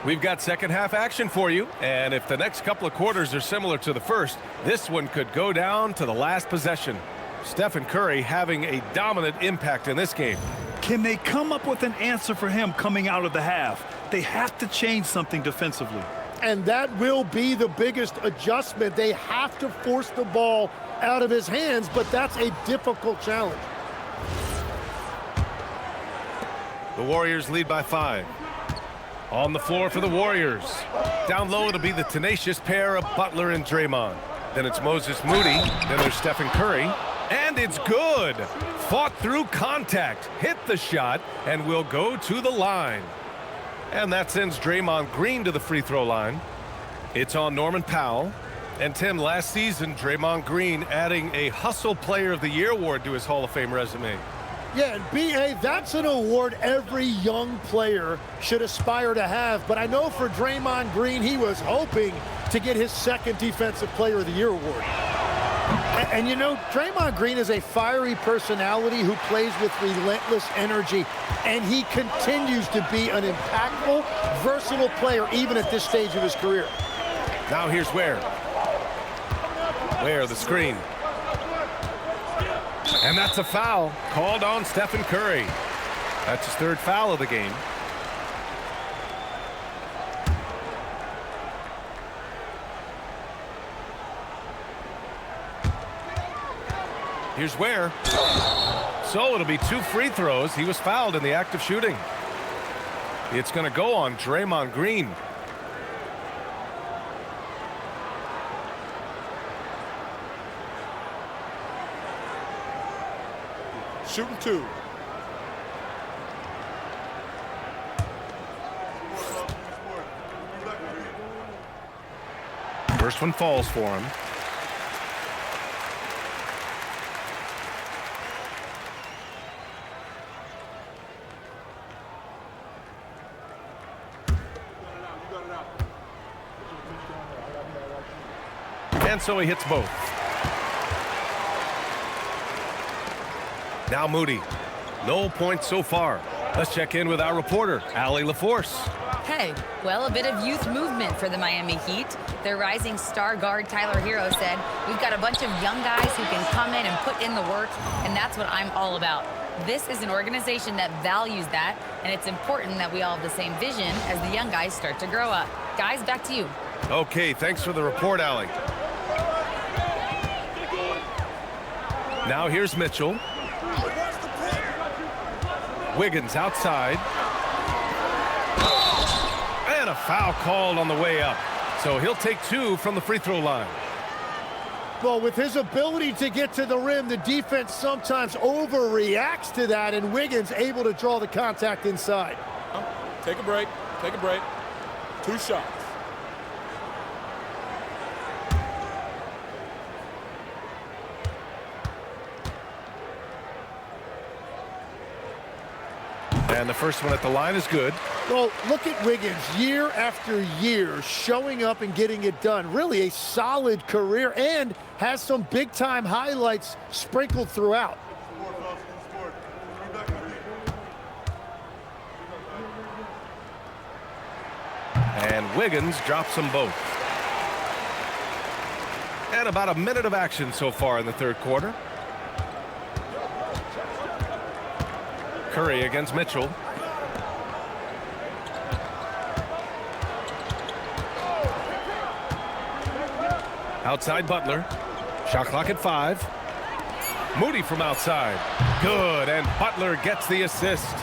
We've got second half action for you, and if the next couple of quarters are similar to the first, this one could go down to the last possession. Stephen Curry having a dominant impact in this game. Can they come up with an answer for him coming out of the half? They have to change something defensively. And that will be the biggest adjustment. They have to force the ball out of his hands, but that's a difficult challenge. The Warriors lead by 5. On the floor for the Warriors. Down low, it'll be the tenacious pair of Butler and Draymond. Then it's Moses Moody. Then there's Stephen Curry. And it's good. Fought through contact. Hit the shot and will go to the line. And that sends Draymond Green to the free throw line. It's on Norman Powell. And Tim, last season, Draymond Green adding a Hustle Player of the Year award to his Hall of Fame resume. Yeah, and B.A., that's an award every young player should aspire to have. But I know for Draymond Green, he was hoping to get his second Defensive Player of the Year award. And you know, Draymond Green is a fiery personality who plays with relentless energy. And he continues to be an impactful, versatile player even at this stage of his career. Now here's Ware. Ware, the screen. And that's a foul called on Stephen Curry. That's his third foul of the game. Here's Ware. So it'll be 2 free throws. He was fouled in the act of shooting. It's going to go on Draymond Green. Shooting 2. First one falls for him. And so he hits both. Now Moody. No points so far. Let's check in with our reporter, Allie LaForce. Hey, well, a bit of youth movement for the Miami Heat. Their rising star guard, Tyler Hero, said, "We've got a bunch of young guys who can come in and put in the work, and that's what I'm all about." This is an organization that values that, and it's important that we all have the same vision as the young guys start to grow up. Guys, back to you. Okay, thanks for the report, Allie. Now here's Mitchell. Wiggins outside. And a foul called on the way up. So he'll take 2 from the free throw line. Well, with his ability to get to the rim, the defense sometimes overreacts to that, and Wiggins able to draw the contact inside. Take a break. Take a break. 2 shots. And the first one at the line is good. Well, look at Wiggins year after year showing up and getting it done. Really a solid career and has some big-time highlights sprinkled throughout. And Wiggins drops them both. And about a minute of action so far in the third quarter. Curry against Mitchell. Outside Butler. Shot clock at 5. Moody from outside. Good, and Butler gets the assist.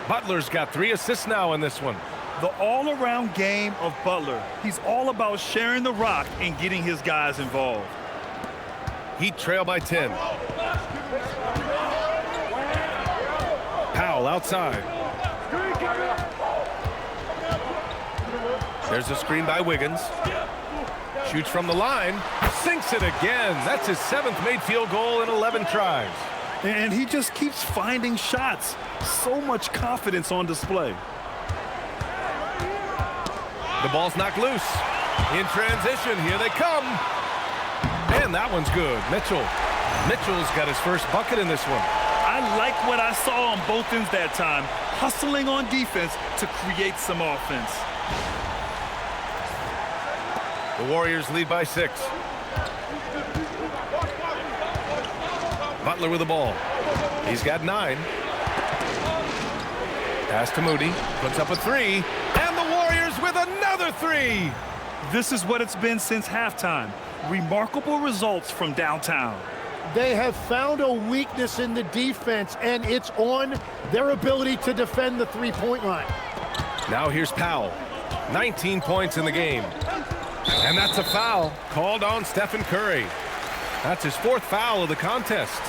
Butler's got 3 assists now in this one. The all-around game of Butler. He's all about sharing the rock and getting his guys involved. Heat trail by 10. Powell outside. There's a screen by Wiggins. Shoots from the line. Sinks it again. That's his 7th made field goal in 11 tries. And he just keeps finding shots. So much confidence on display. The ball's knocked loose. In transition, here they come. And that one's good. Mitchell's got his first bucket in this one. I like what I saw on both ends that time. Hustling on defense to create some offense. The Warriors lead by 6. Butler with the ball. He's got 9. Pass to Moody. Puts up a 3. And the Warriors with another 3. This is what it's been since halftime. Remarkable results from downtown. They have found a weakness in the defense, and it's on their ability to defend the three-point line. Now here's Powell. 19 points in the game. And that's a foul called on Stephen Curry. That's his 4th foul of the contest.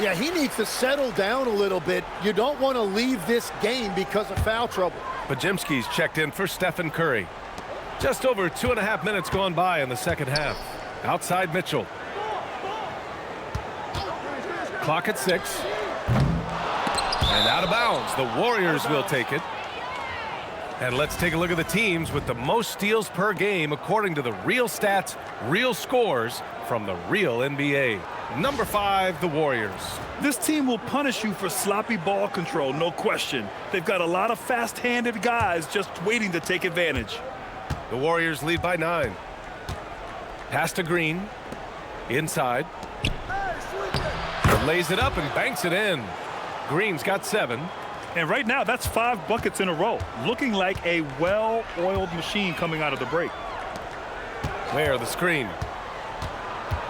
Yeah, he needs to settle down a little bit. You don't want to leave this game because of foul trouble. Pajemski's checked in for Stephen Curry. Just over 2.5 minutes gone by in the second half. Outside Mitchell. Clock at 6. And out of bounds. The Warriors will take it. And let's take a look at the teams with the most steals per game according to the real stats, real scores from the real NBA. Number 5, the Warriors. This team will punish you for sloppy ball control, no question. They've got a lot of fast-handed guys just waiting to take advantage. The Warriors lead by 9. Pass to Green. Inside. Lays it up and banks it in. Green's got 7. And right now, that's 5 buckets in a row. Looking like a well-oiled machine coming out of the break. Where the screen.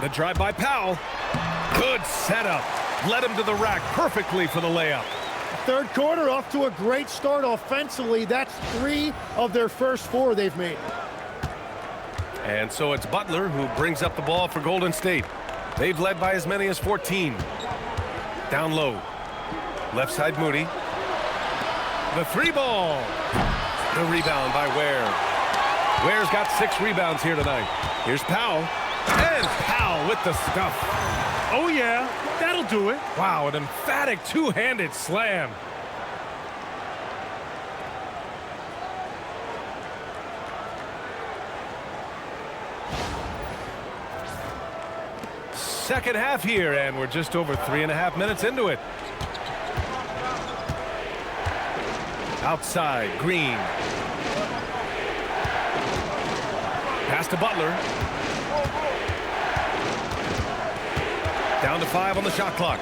The drive by Powell. Good setup. Led him to the rack perfectly for the layup. Third quarter off to a great start offensively. That's 3 of their first 4 they've made. And so it's Butler who brings up the ball for Golden State. They've led by as many as 14. Down low. Left side Moody. The 3 ball. The rebound by Ware. Ware's got 6 rebounds here tonight. Here's Powell. And Powell with the stuff. Oh, yeah, that'll do it. Wow, an emphatic 2-handed slam. Second half here, and we're just over 3.5 minutes into it. Outside, Green. Pass to Butler. Down to 5 on the shot clock.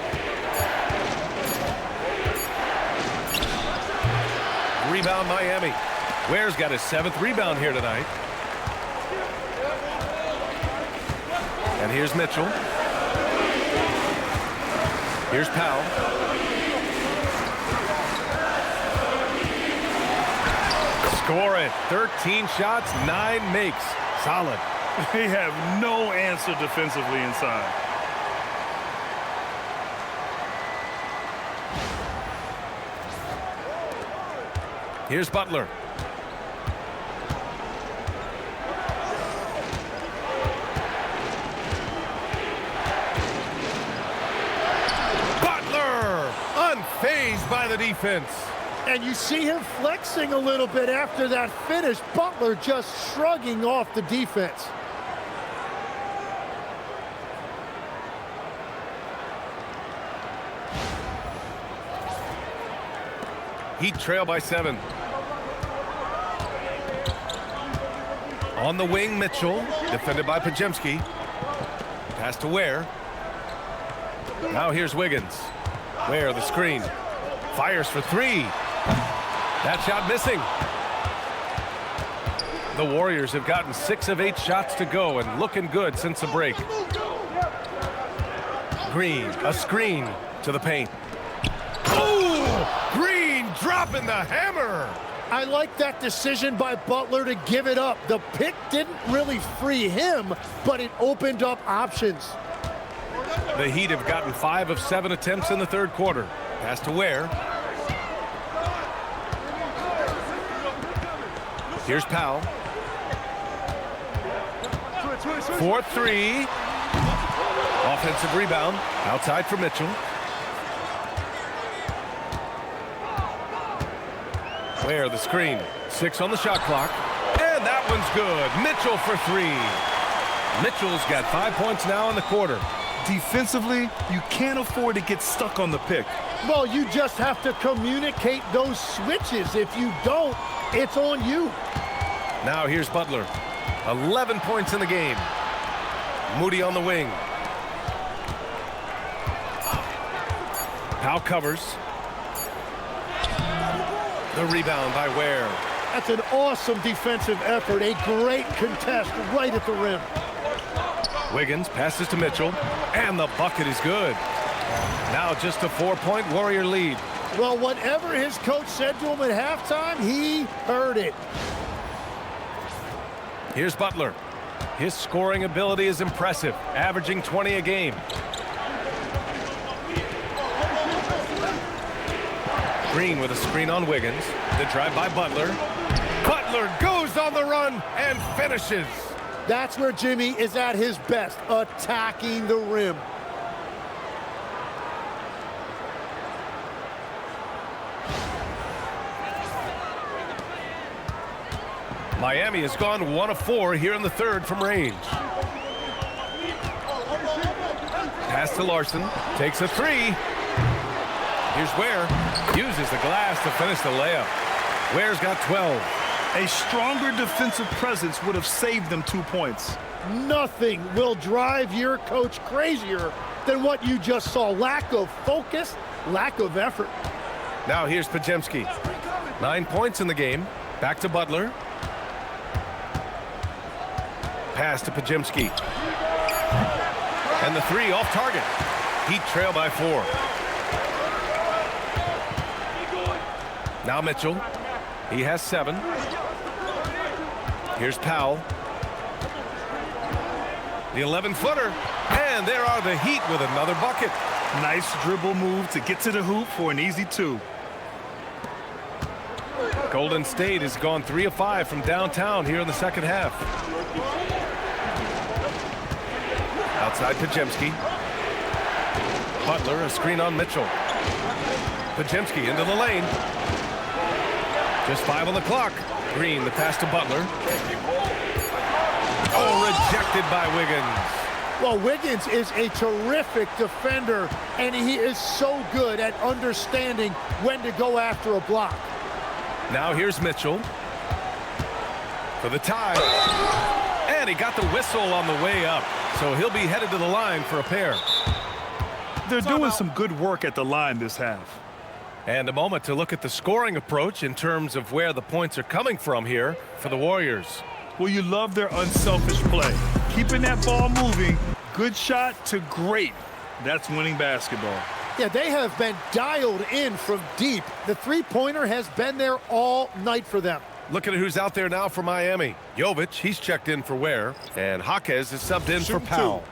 Rebound, Miami. Ware's got his 7th rebound here tonight. And here's Mitchell. Here's Powell. Score it. 13 shots, 9 makes. Solid. They have no answer defensively inside. Here's Butler. Butler! Unfazed by the defense. And you see him flexing a little bit after that finish. Butler just shrugging off the defense. Heat trail by 7. On the wing, Mitchell, defended by Pajemski. Pass to Ware. Now here's Wiggins. Ware, the screen. Fires for 3. That shot missing. The Warriors have gotten 6 of 8 shots to go and looking good since the break. Green, a screen to the paint. Oh! Green dropping the hammer. I like that decision by Butler to give it up. The pick didn't really free him, but it opened up options. The Heat have gotten 5 of 7 attempts in the third quarter. Pass to Ware. Here's Powell. 4-3. Offensive rebound. Outside for Mitchell. Ware the screen. 6 on the shot clock. And that one's good. Mitchell for 3. Mitchell's got 5 points now in the quarter. Defensively, you can't afford to get stuck on the pick. Well, you just have to communicate those switches. If you don't, it's on you. Now here's Butler. 11 points in the game. Moody on the wing. Powell covers. The rebound by Ware. That's an awesome defensive effort. A great contest right at the rim. Wiggins passes to Mitchell, and the bucket is good. Now just a 4-point Warrior lead. Well, whatever his coach said to him at halftime, he heard it. Here's Butler. His scoring ability is impressive, averaging 20 a game. Green with a screen on Wiggins. The drive by Butler. Butler goes on the run and finishes. That's where Jimmy is at his best, attacking the rim. Miami has gone 1 of 4 here in the third from range. Pass to Larson. Takes a 3. Here's Ware. Uses the glass to finish the layup. Ware's got 12. A stronger defensive presence would have saved them 2 points. Nothing will drive your coach crazier than what you just saw. Lack of focus, lack of effort. Now here's Podziemski. 9 points in the game. Back to Butler. Pass to Podziemski. And the 3 off target. Heat trail by 4. Now Mitchell. He has 7. Here's Powell. The 11-footer. And there are the Heat with another bucket. Nice dribble move to get to the hoop for an easy 2. Golden State has gone 3 of 5 from downtown here in the second half. Outside Podziemski. Butler, a screen on Mitchell. Podziemski into the lane. Just 5 on the clock. Green, the pass to Butler. Oh, rejected by Wiggins. Well, Wiggins is a terrific defender, and he is so good at understanding when to go after a block. Now here's Mitchell for the tie. And he got the whistle on the way up, so he'll be headed to the line for a pair. They're doing some good work at the line this half. And a moment to look at the scoring approach in terms of where the points are coming from here for the Warriors. Well, you love their unselfish play. Keeping that ball moving, good shot to great. That's winning basketball. Yeah, they have been dialed in from deep. The three-pointer has been there all night for them. Looking at who's out there now for Miami. Jovic, he's checked in for Ware. And Jaquez is subbed in for Powell.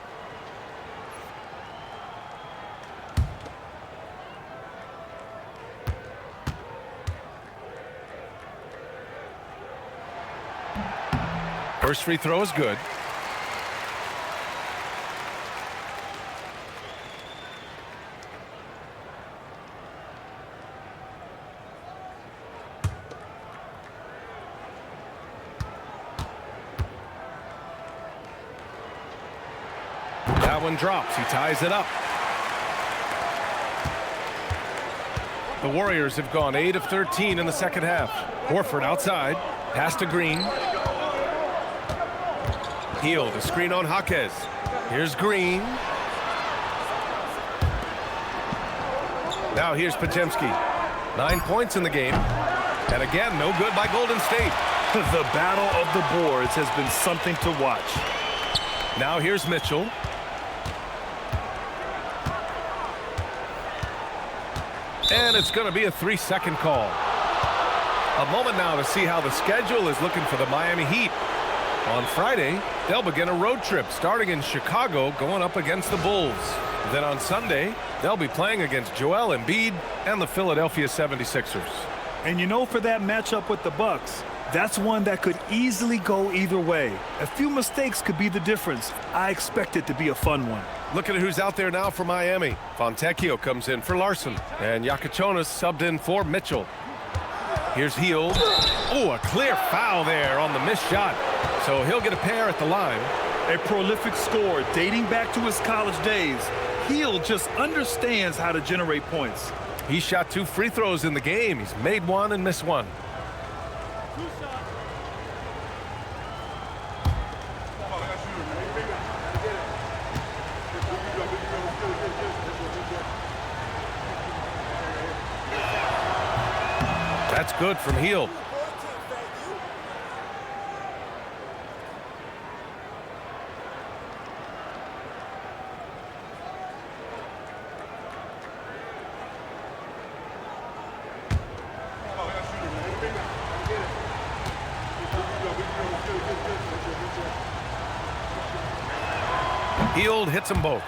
First free throw is good. That one drops. He ties it up. The Warriors have gone 8 of 13 in the second half. Horford outside. Pass to Green. Heel, the screen on Jaquez. Here's Green. Now here's Podziemski. 9 points in the game. And again, no good by Golden State. The battle of the boards has been something to watch. Now here's Mitchell. And it's going to be a 3-second call. A moment now to see how the schedule is looking for the Miami Heat. On Friday, they'll begin a road trip starting in Chicago, going up against the Bulls. Then on Sunday, they'll be playing against Joel Embiid and the Philadelphia 76ers. And you know, for that matchup with the Bucks, that's one that could easily go either way. A few mistakes could be the difference. I expect it to be a fun one. Looking at who's out there now for Miami. Fontecchio comes in for Larson. And Yakichonis subbed in for Mitchell. Here's Hield. Oh, a clear foul there on the missed shot. So he'll get a pair at the line. A prolific scorer dating back to his college days. Hield just understands how to generate points. He shot 2 free throws in the game. He's made 1 and missed 1. That's good from Hield. Hield hits them both.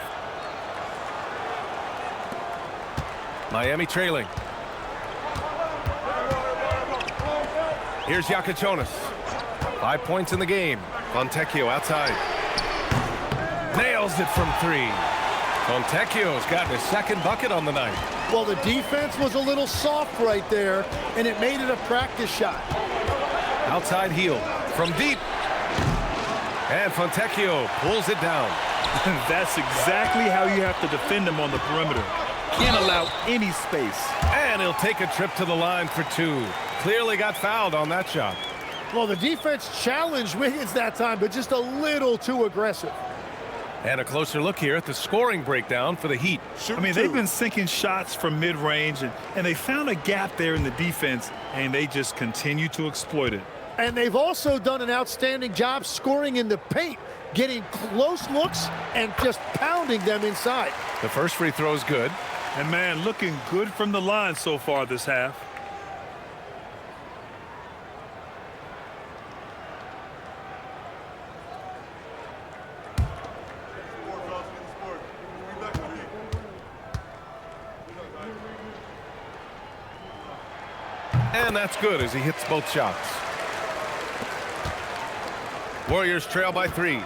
Miami trailing. Here's Gilgeous. 5 points in the game. Fontecchio outside. Nails it from 3. Fontecchio's gotten his second bucket on the night. Well, the defense was a little soft right there, and it made it a practice shot. Outside Hield from deep. And Fontecchio pulls it down. That's exactly how you have to defend him on the perimeter. Can't allow any space. And he'll take a trip to the line for 2. Clearly got fouled on that shot. Well, the defense challenged Wiggins that time, but just a little too aggressive. And a closer look here at the scoring breakdown for the Heat. I mean, they've been sinking shots from mid-range, and they found a gap there in the defense, and they just continue to exploit it. And they've also done an outstanding job scoring in the paint, getting close looks and just pounding them inside. The first free throw is good. And, man, looking good from the line so far this half. And that's good as he hits both shots. Warriors trail by 3.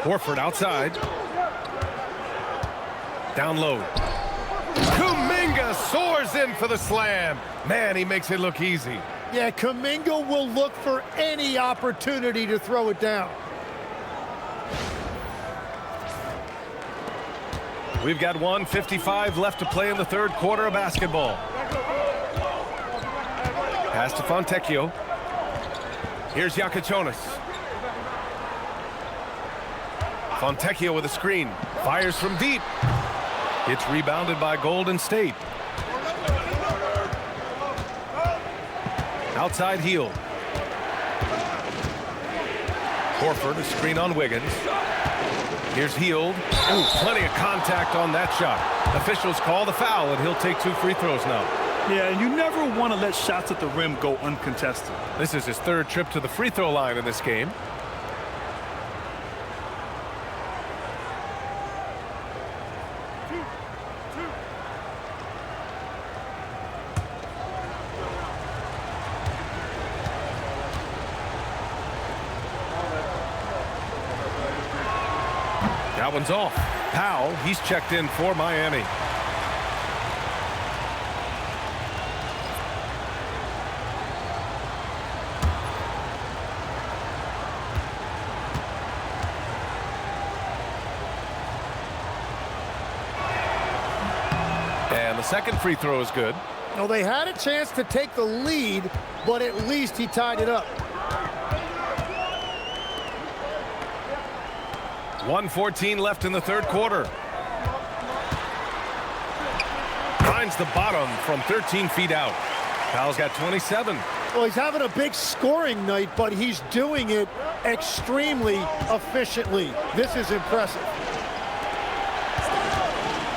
Horford outside. Down low. Kuminga soars in for the slam. Man, he makes it look easy. Yeah, Kuminga will look for any opportunity to throw it down. We've got 1:55 left to play in the third quarter of basketball. Pass to Fontecchio. Here's Gilgeous. Fontecchio with a screen. Fires from deep. It's rebounded by Golden State. Outside Hield. Horford, a screen on Wiggins. Here's Hield. Ooh, plenty of contact on that shot. Officials call the foul, and he'll take 2 free throws now. Yeah, and you never want to let shots at the rim go uncontested. This is his 3rd trip to the free throw line in this game. That one's off. Powell, he's checked in for Miami. And the second free throw is good. Well, they had a chance to take the lead, but at least he tied it up. 1:14 left in the third quarter. Finds the bottom from 13 feet out. Powell's got 27. Well, he's having a big scoring night, but he's doing it extremely efficiently. This is impressive.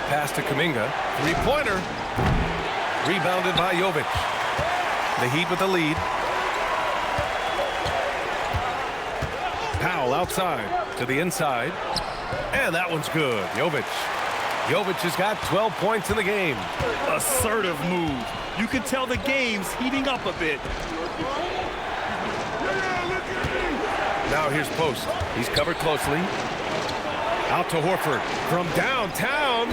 Pass to Kuminga. 3-pointer. Rebounded by Jovic. The Heat with the lead. Powell outside to the inside. And that one's good. Jovic has got 12 points in the game. Assertive move. You can tell the game's heating up a bit. Now here's Post. He's covered closely. Out to Horford from downtown.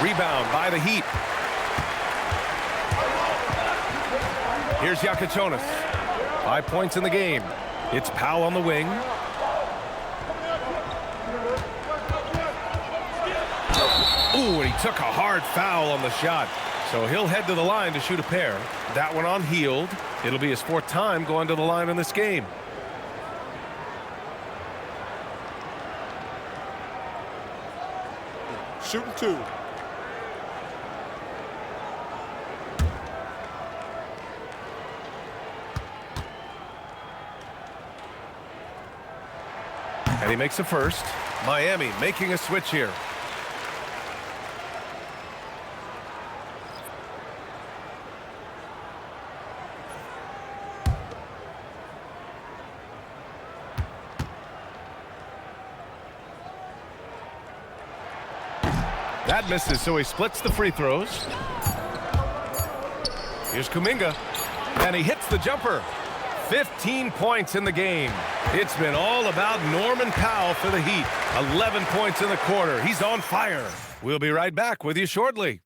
Rebound by the Heat. Here's Yakichonis. 5 points in the game. It's Powell on the wing. Ooh, and he took a hard foul on the shot. So he'll head to the line to shoot a pair. That one on Hield. It'll be his 4th time going to the line in this game. Shooting 2. And he makes a first. Miami making a switch here. That misses, so he splits the free throws. Here's Kuminga, and he hits the jumper. 15 points in the game. It's been all about Norman Powell for the Heat. 11 points in the quarter. He's on fire. We'll be right back with you shortly.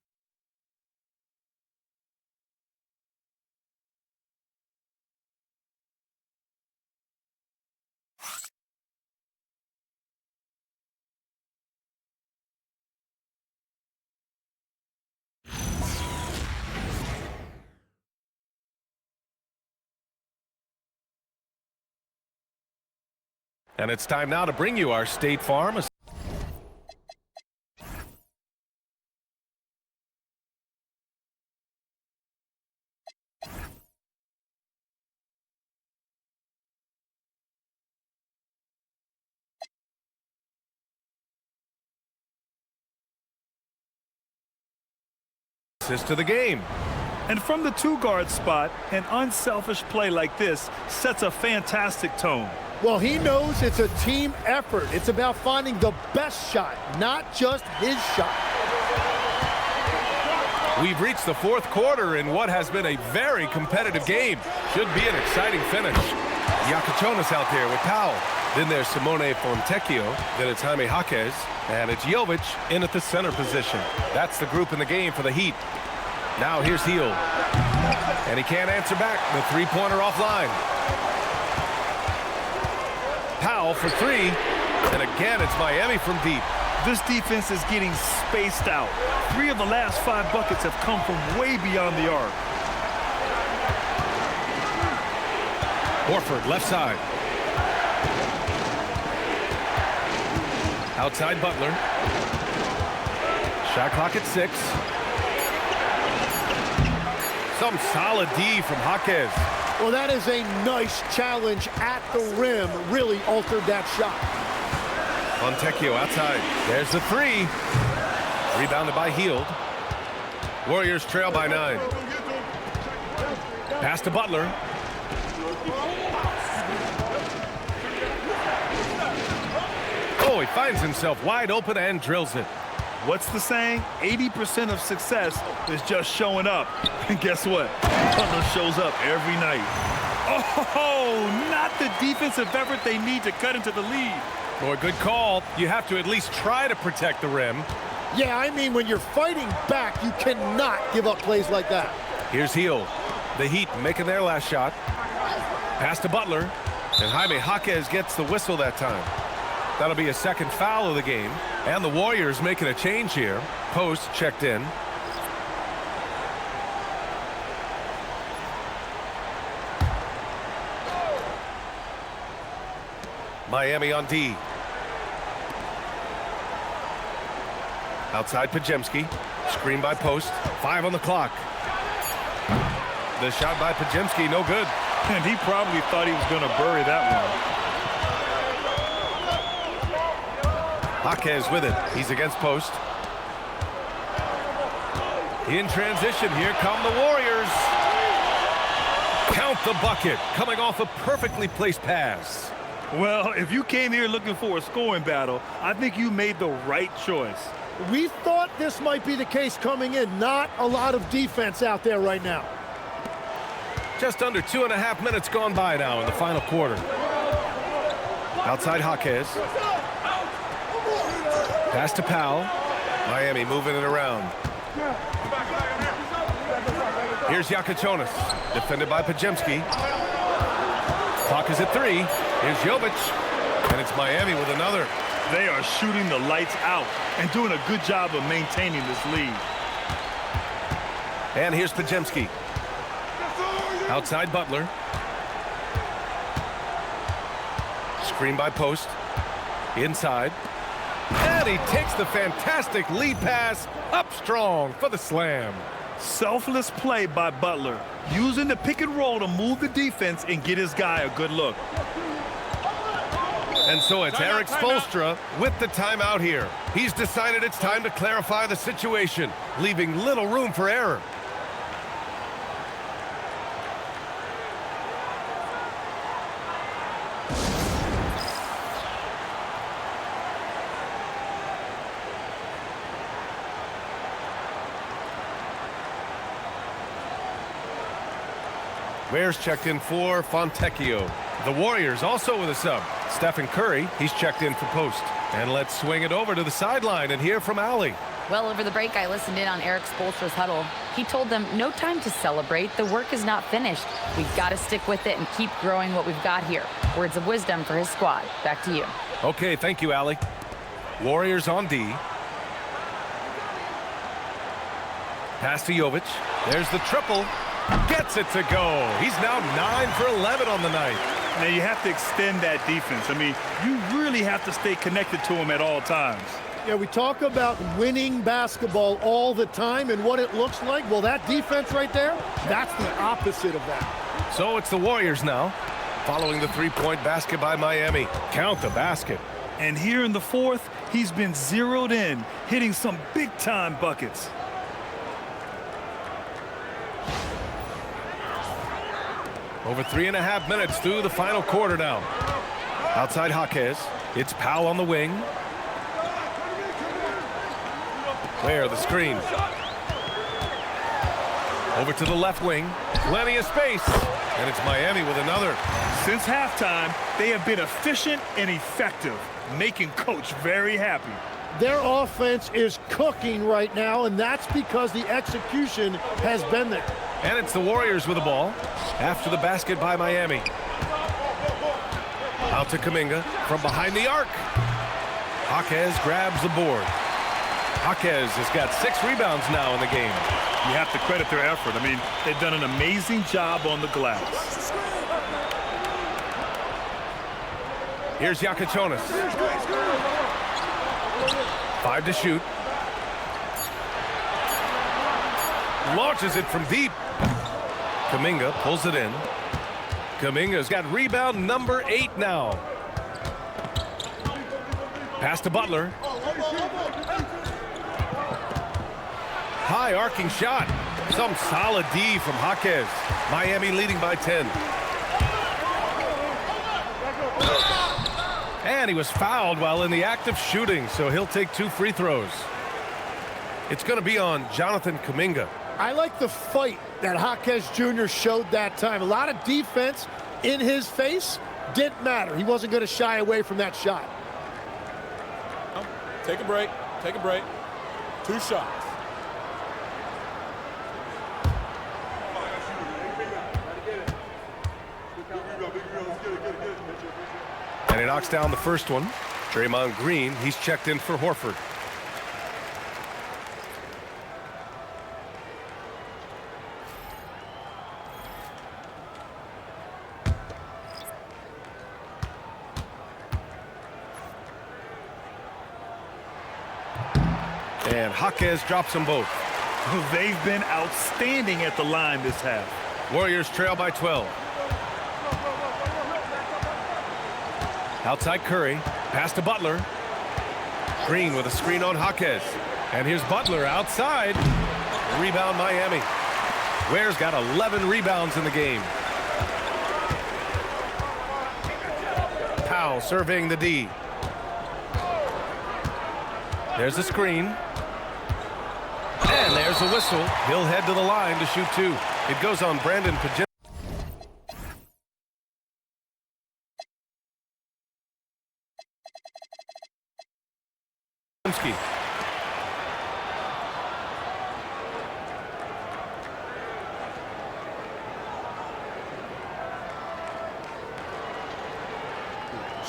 And it's time now to bring you our State Farm. Assist to the game. And from the 2-guard spot, an unselfish play like this sets a fantastic tone. Well, he knows it's a team effort. It's about finding the best shot, not just his shot. We've reached the 4th quarter in what has been a very competitive game. Should be an exciting finish. Yakichonis out there with Powell. Then there's Simone Fontecchio. Then it's Jaime Jaquez. And it's Jovic in at the center position. That's the group in the game for the Heat. Now here's Hield. And he can't answer back. The 3-pointer offline. Powell for 3, and again it's Miami from deep. This defense is getting spaced out. 3 of the last 5 buckets have come from way beyond the arc. Horford left side. Outside Butler. Shot clock at 6. Some solid D from Jaquez. Well, that is a nice challenge at the rim. Really altered that shot. Fontecchio outside. There's the 3. Rebounded by Hield. Warriors trail by 9. Pass to Butler. Oh, he finds himself wide open and drills it. What's the saying? 80% of success is just showing up. And guess what? Butler shows up every night. Oh, not the defensive effort they need to cut into the lead. Boy, good call. You have to at least try to protect the rim. Yeah, I mean, when you're fighting back, you cannot give up plays like that. Here's Hield. The Heat making their last shot. Pass to Butler. And Jaime Jaquez gets the whistle that time. That'll be a 2nd foul of the game. And the Warriors making a change here. Post checked in. Miami on D. Outside Pajemski. Screen by Post. 5 on the clock. The shot by Pajemski, no good. And he probably thought he was going to bury that one. Jaquez with it. He's against Post. In transition, here come the Warriors. Count the bucket, coming off a perfectly placed pass. Well, if you came here looking for a scoring battle, I think you made the right choice. We thought this might be the case coming in. Not a lot of defense out there right now. Just under 2.5 minutes gone by now in the final quarter. Outside Jaquez. Pass to Powell. Miami moving it around. Here's Yakichonis, defended by Pajemski. Clock is at 3. Here's Jovic, and it's Miami with another. They are shooting the lights out and doing a good job of maintaining this lead. And here's Pajemski. Outside Butler. Screen by Post. Inside. And he takes the fantastic lead pass up strong for the slam. Selfless play by Butler, using the pick and roll to move the defense and get his guy a good look. And so it's Eric Spoelstra with the timeout here. He's decided it's time to clarify the situation, leaving little room for error. Ware's checked in for Fontecchio. The Warriors also with a sub. Stephen Curry, he's checked in for Post. And let's swing it over to the sideline and hear from Allie. Well, over the break, I listened in on Eric Spoelstra's huddle. He told them, no time to celebrate. The work is not finished. We've got to stick with it and keep growing what we've got here. Words of wisdom for his squad. Back to you. Okay, thank you, Allie. Warriors on D. Pass to Jovic. There's the triple. Gets it to go. He's now 9 for 11 on the night. Now you have to extend that defense. I mean, you really have to stay connected to him at all times. Yeah, we talk about winning basketball all the time and what it looks like. Well, that defense right there, that's the opposite of that. So it's the Warriors now, following the three-point basket by Miami. Count the basket. And here in the fourth, he's been zeroed in, hitting some big-time buckets. Over 3.5 minutes through the final quarter now. Outside Jaquez. It's Powell on the wing. Where the screen. Over to the left wing. Plenty of space. And it's Miami with another. Since halftime, they have been efficient and effective, making Coach very happy. Their offense is cooking right now, and that's because the execution has been there. And it's the Warriors with the ball after the basket by Miami. Out to Kuminga from behind the arc. Jaquez grabs the board. Jaquez has got 6 rebounds now in the game. You have to credit their effort. I mean, they've done an amazing job on the glass. Here's Yakichonis. 5 to shoot. Launches it from deep. Kuminga pulls it in. Kuminga's got rebound number 8 now. Pass to Butler. High arcing shot. Some solid D from Jaquez. Miami leading by 10. And he was fouled while in the act of shooting, so he'll take 2 free throws. It's going to be on Jonathan Kuminga. I like the fight that Jaquez Jr. showed that time. A lot of defense in his face. Didn't matter. He wasn't going to shy away from that shot. Take a break. Take a break. 2 shots. And he knocks down the first one. Draymond Green, he's checked in for Horford. And Jaquez drops them both. They've been outstanding at the line this half. Warriors trail by 12. Outside Curry. Pass to Butler. Green with a screen on Jaquez. And here's Butler outside. Rebound Miami. Ware's got 11 rebounds in the game. Powell surveying the D. There's the screen. And there's the whistle. He'll head to the line to shoot 2. It goes on Brandon Pajemski.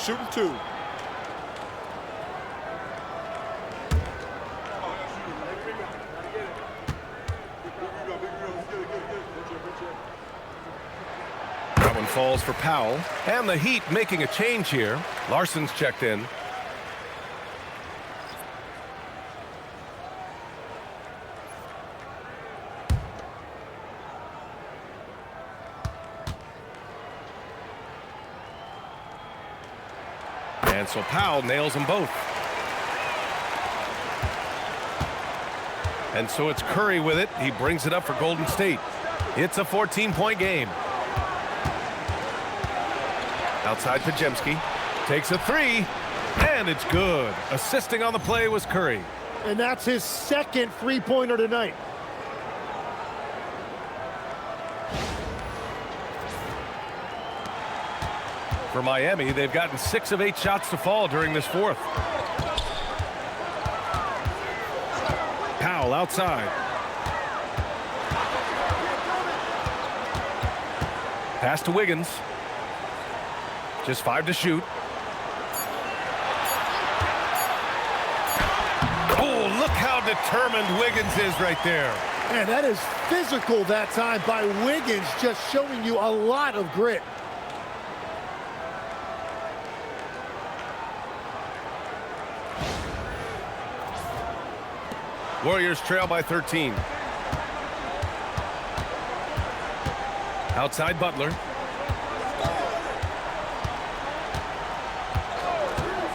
shooting 2. That one falls for Powell. And the Heat making a change here. Larson's checked in. And so Powell nails them both. And so it's Curry with it. He brings it up for Golden State. It's a 14-point game. Outside Pajemski. Takes a 3. And it's good. Assisting on the play was Curry. And that's his second three-pointer tonight. For Miami, they've gotten 6 of 8 shots to fall during this fourth. Powell outside. Pass to Wiggins. Just 5 to shoot. Oh, look how determined Wiggins is right there. And that is physical that time by Wiggins, just showing you a lot of grit. Warriors trail by 13. Outside Butler.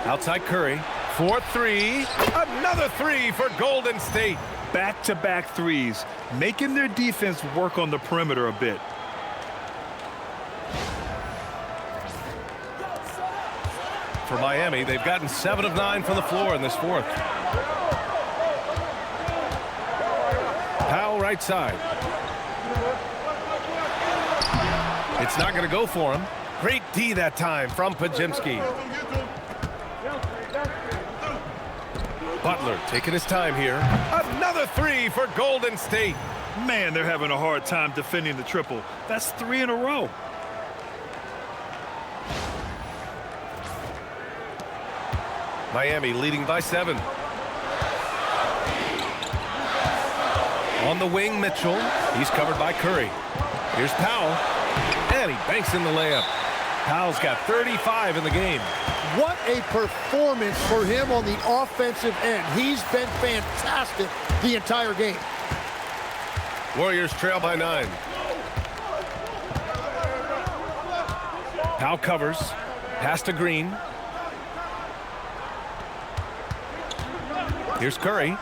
Outside Curry. 4-3. Another 3 for Golden State. Back-to-back threes, making their defense work on the perimeter a bit. For Miami, they've gotten 7 of 9 from the floor in this fourth. Powell right side. It's not going to go for him. Great D that time from Pajemski. Butler taking his time here. Another 3 for Golden State. Man, they're having a hard time defending the triple. That's 3 in a row. Miami leading by 7. On the wing, Mitchell. He's covered by Curry. Here's Powell. And he banks in the layup. Powell's got 35 in the game. What a performance for him on the offensive end. He's been fantastic the entire game. Warriors trail by 9. Powell covers. Pass to Green. Here's Curry.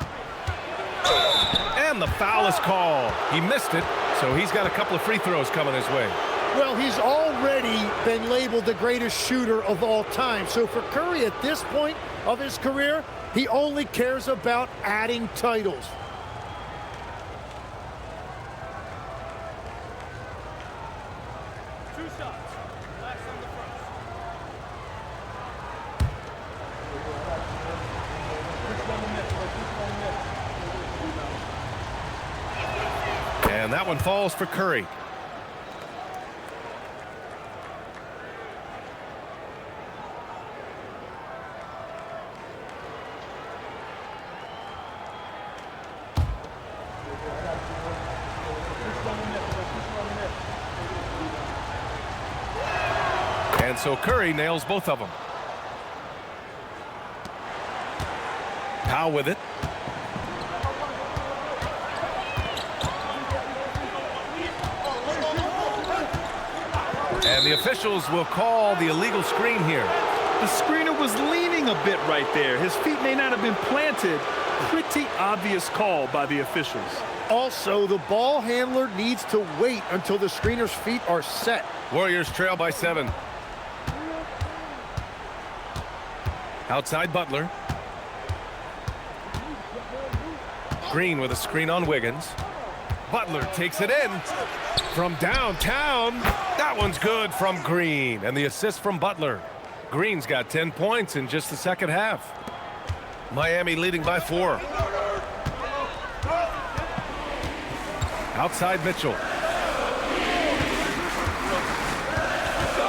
And the foul is called. He missed it, so he's got a couple of free throws coming his way. Well, he's already been labeled the greatest shooter of all time. So for Curry at this point of his career, he only cares about adding titles. And that one falls for Curry. And so Curry nails both of them. Powell with it. And the officials will call the illegal screen here. The screener was leaning a bit right there. His feet may not have been planted. Pretty obvious call by the officials. Also, the ball handler needs to wait until the screener's feet are set. Warriors trail by 7. Outside Butler. Green with a screen on Wiggins. Butler takes it in from downtown. That one's good from Green. And the assist from Butler. Green's got 10 points in just the second half. Miami leading by 4. Outside Mitchell.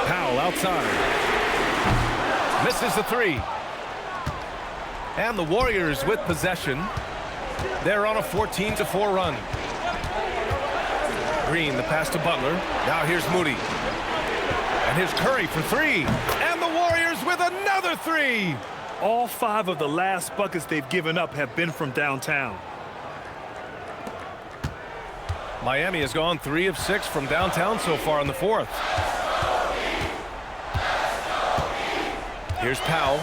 Powell outside. Misses the three. And the Warriors with possession. They're on a 14-4 run. Green, the pass to Butler. Now here's Moody. And here's Curry for three. And the Warriors with another three. All 5 of the last buckets they've given up have been from downtown. Miami has gone 3 of 6 from downtown so far in the fourth. Here's Powell.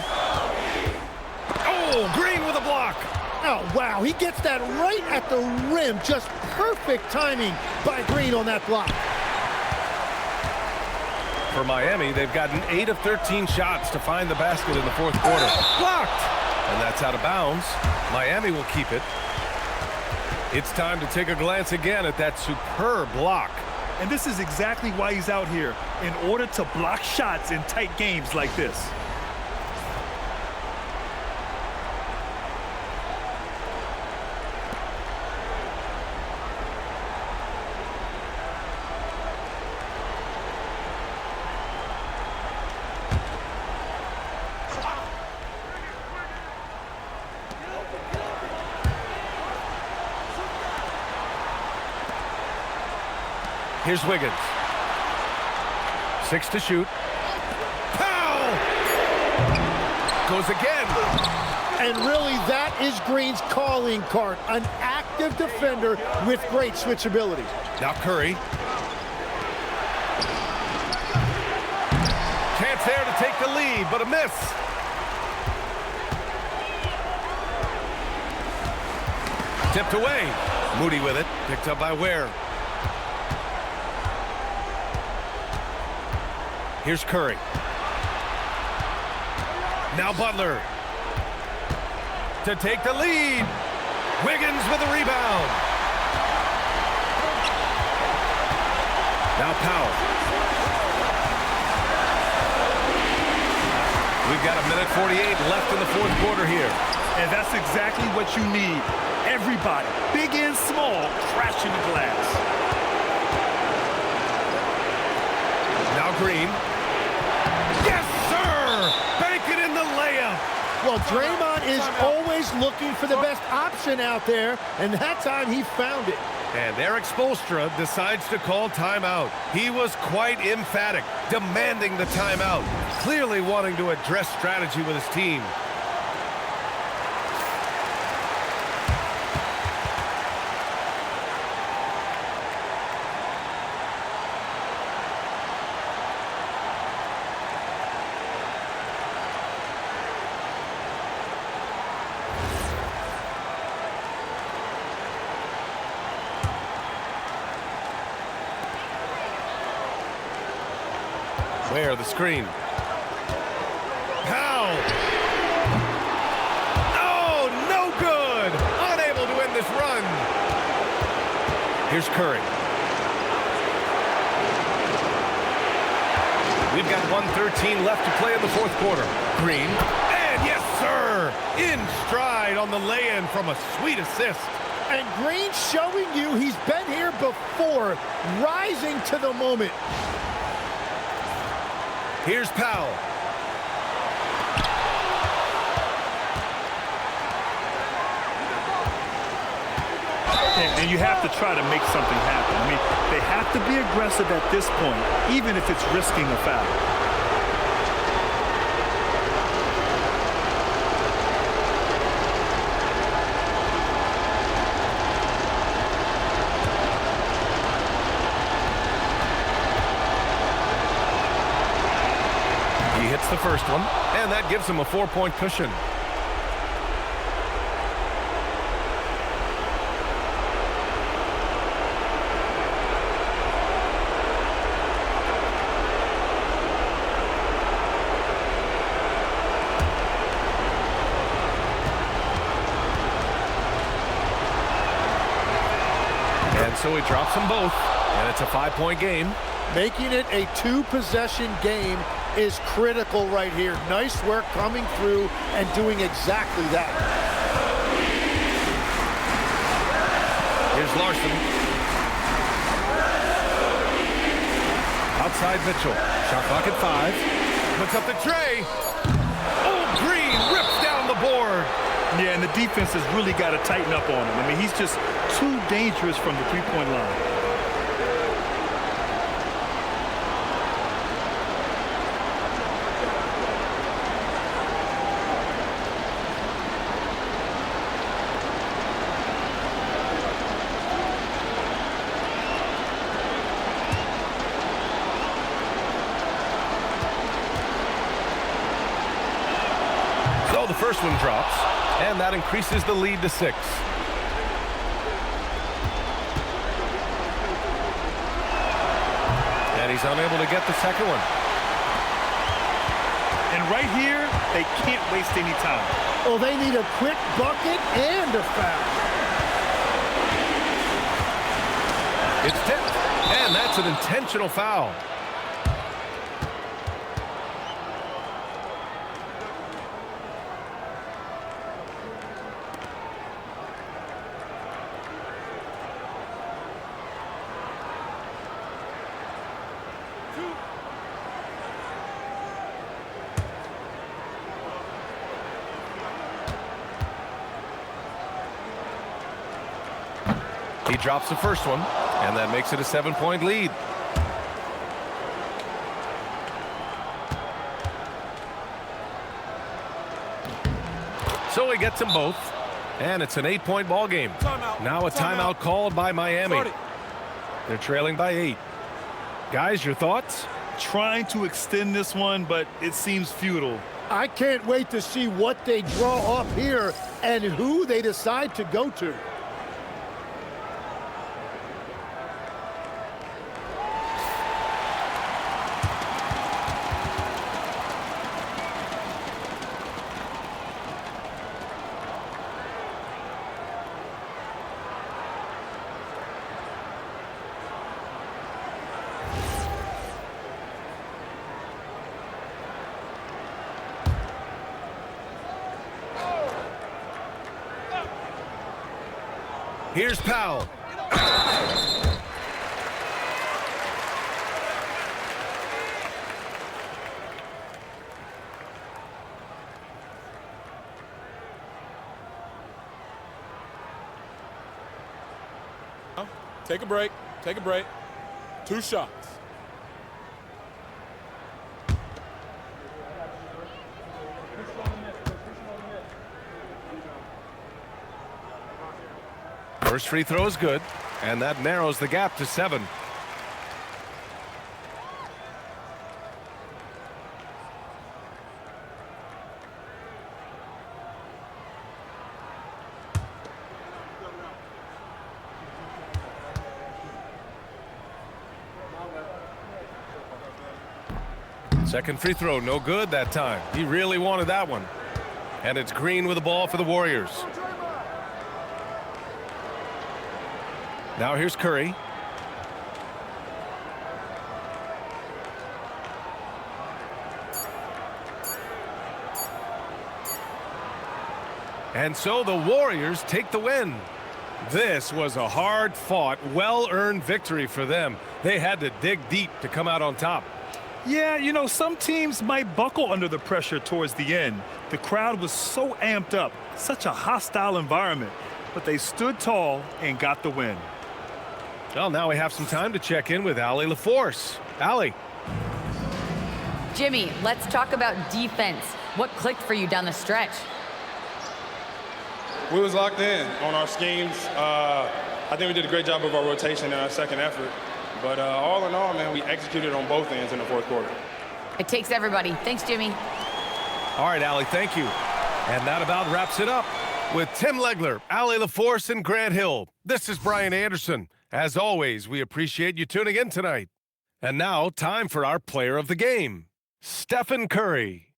Oh, Green with a block. Oh, wow, he gets that right at the rim. Just perfect timing by Green on that block. For Miami, they've gotten 8 of 13 shots to find the basket in the fourth quarter. Blocked! And that's out of bounds. Miami will keep it. It's time to take a glance again at that superb block. And this is exactly why he's out here, in order to block shots in tight games like this. Here's Wiggins. 6 to shoot. Powell! Goes again. And really, that is Green's calling card. An active defender with great switchability. Now Curry. Chance there to take the lead, but a miss. Tipped away. Moody with it. Picked up by Ware. Here's Curry. Now Butler. To take the lead. Wiggins with a rebound. Now Powell. We've got 1:48 left in the fourth quarter here. And that's exactly what you need. Everybody, big and small, crashing the glass. Now Green. Yes, sir! Bank it in the layup. Well, Draymond is always looking for the best option out there, and that time he found it. And Eric Spoelstra decides to call timeout. He was quite emphatic, demanding the timeout, clearly wanting to address strategy with his team. Where the screen. Powell. Oh, no good. Unable to end this run. Here's Curry. We've got 1:13 left to play in the fourth quarter. Green. And yes, sir. In stride on the lay-in from a sweet assist. And Green showing you he's been here before, rising to the moment. Here's Powell. And you have to try to make something happen. I mean, they have to be aggressive at this point, even if it's risking a foul. The first one, and that gives him a 4-point cushion. And so he drops them both, and it's a 5-point game. Making it a 2-possession game is critical right here. Nice work coming through and doing exactly that. Here's Larson. Outside Mitchell. Shot clock at 5. Puts up the tray. Yeah, and the defense has really got to tighten up on him. I mean, he's just too dangerous from the three-point line. So the first one drops, and that increases the lead to 6. And he's unable to get the second one. And right here, they can't waste any time. Oh, they need a quick bucket and a foul. It's tipped, and that's an intentional foul. He drops the first one, and that makes it a 7-point lead. So he gets them both, and it's an 8-point ball game. Now a timeout called by Miami. They're trailing by 8. Guys, your thoughts? Trying to extend this one, but it seems futile. I can't wait to see what they draw up here and who they decide to go to. Here's Powell. Take a break. Take a break. 2 shots. First free throw is good, and that narrows the gap to 7. Second free throw, no good that time. He really wanted that one. And it's Green with the ball for the Warriors. Now here's Curry. And so the Warriors take the win. This was a hard-fought, well-earned victory for them. They had to dig deep to come out on top. Yeah, you know, some teams might buckle under the pressure towards the end. The crowd was so amped up, such a hostile environment, but they stood tall and got the win. Well, now we have some time to check in with Allie LaForce. Allie. Jimmy, let's talk about defense. What clicked for you down the stretch? We was locked in on our schemes. I think we did a great job of our rotation in our second effort. But all in all, man, we executed on both ends in the fourth quarter. It takes everybody. Thanks, Jimmy. All right, Allie, thank you. And that about wraps it up. With Tim Legler, Allie LaForce, and Grant Hill, this is Brian Anderson. As always, we appreciate you tuning in tonight. And now, time for our player of the game, Stephen Curry.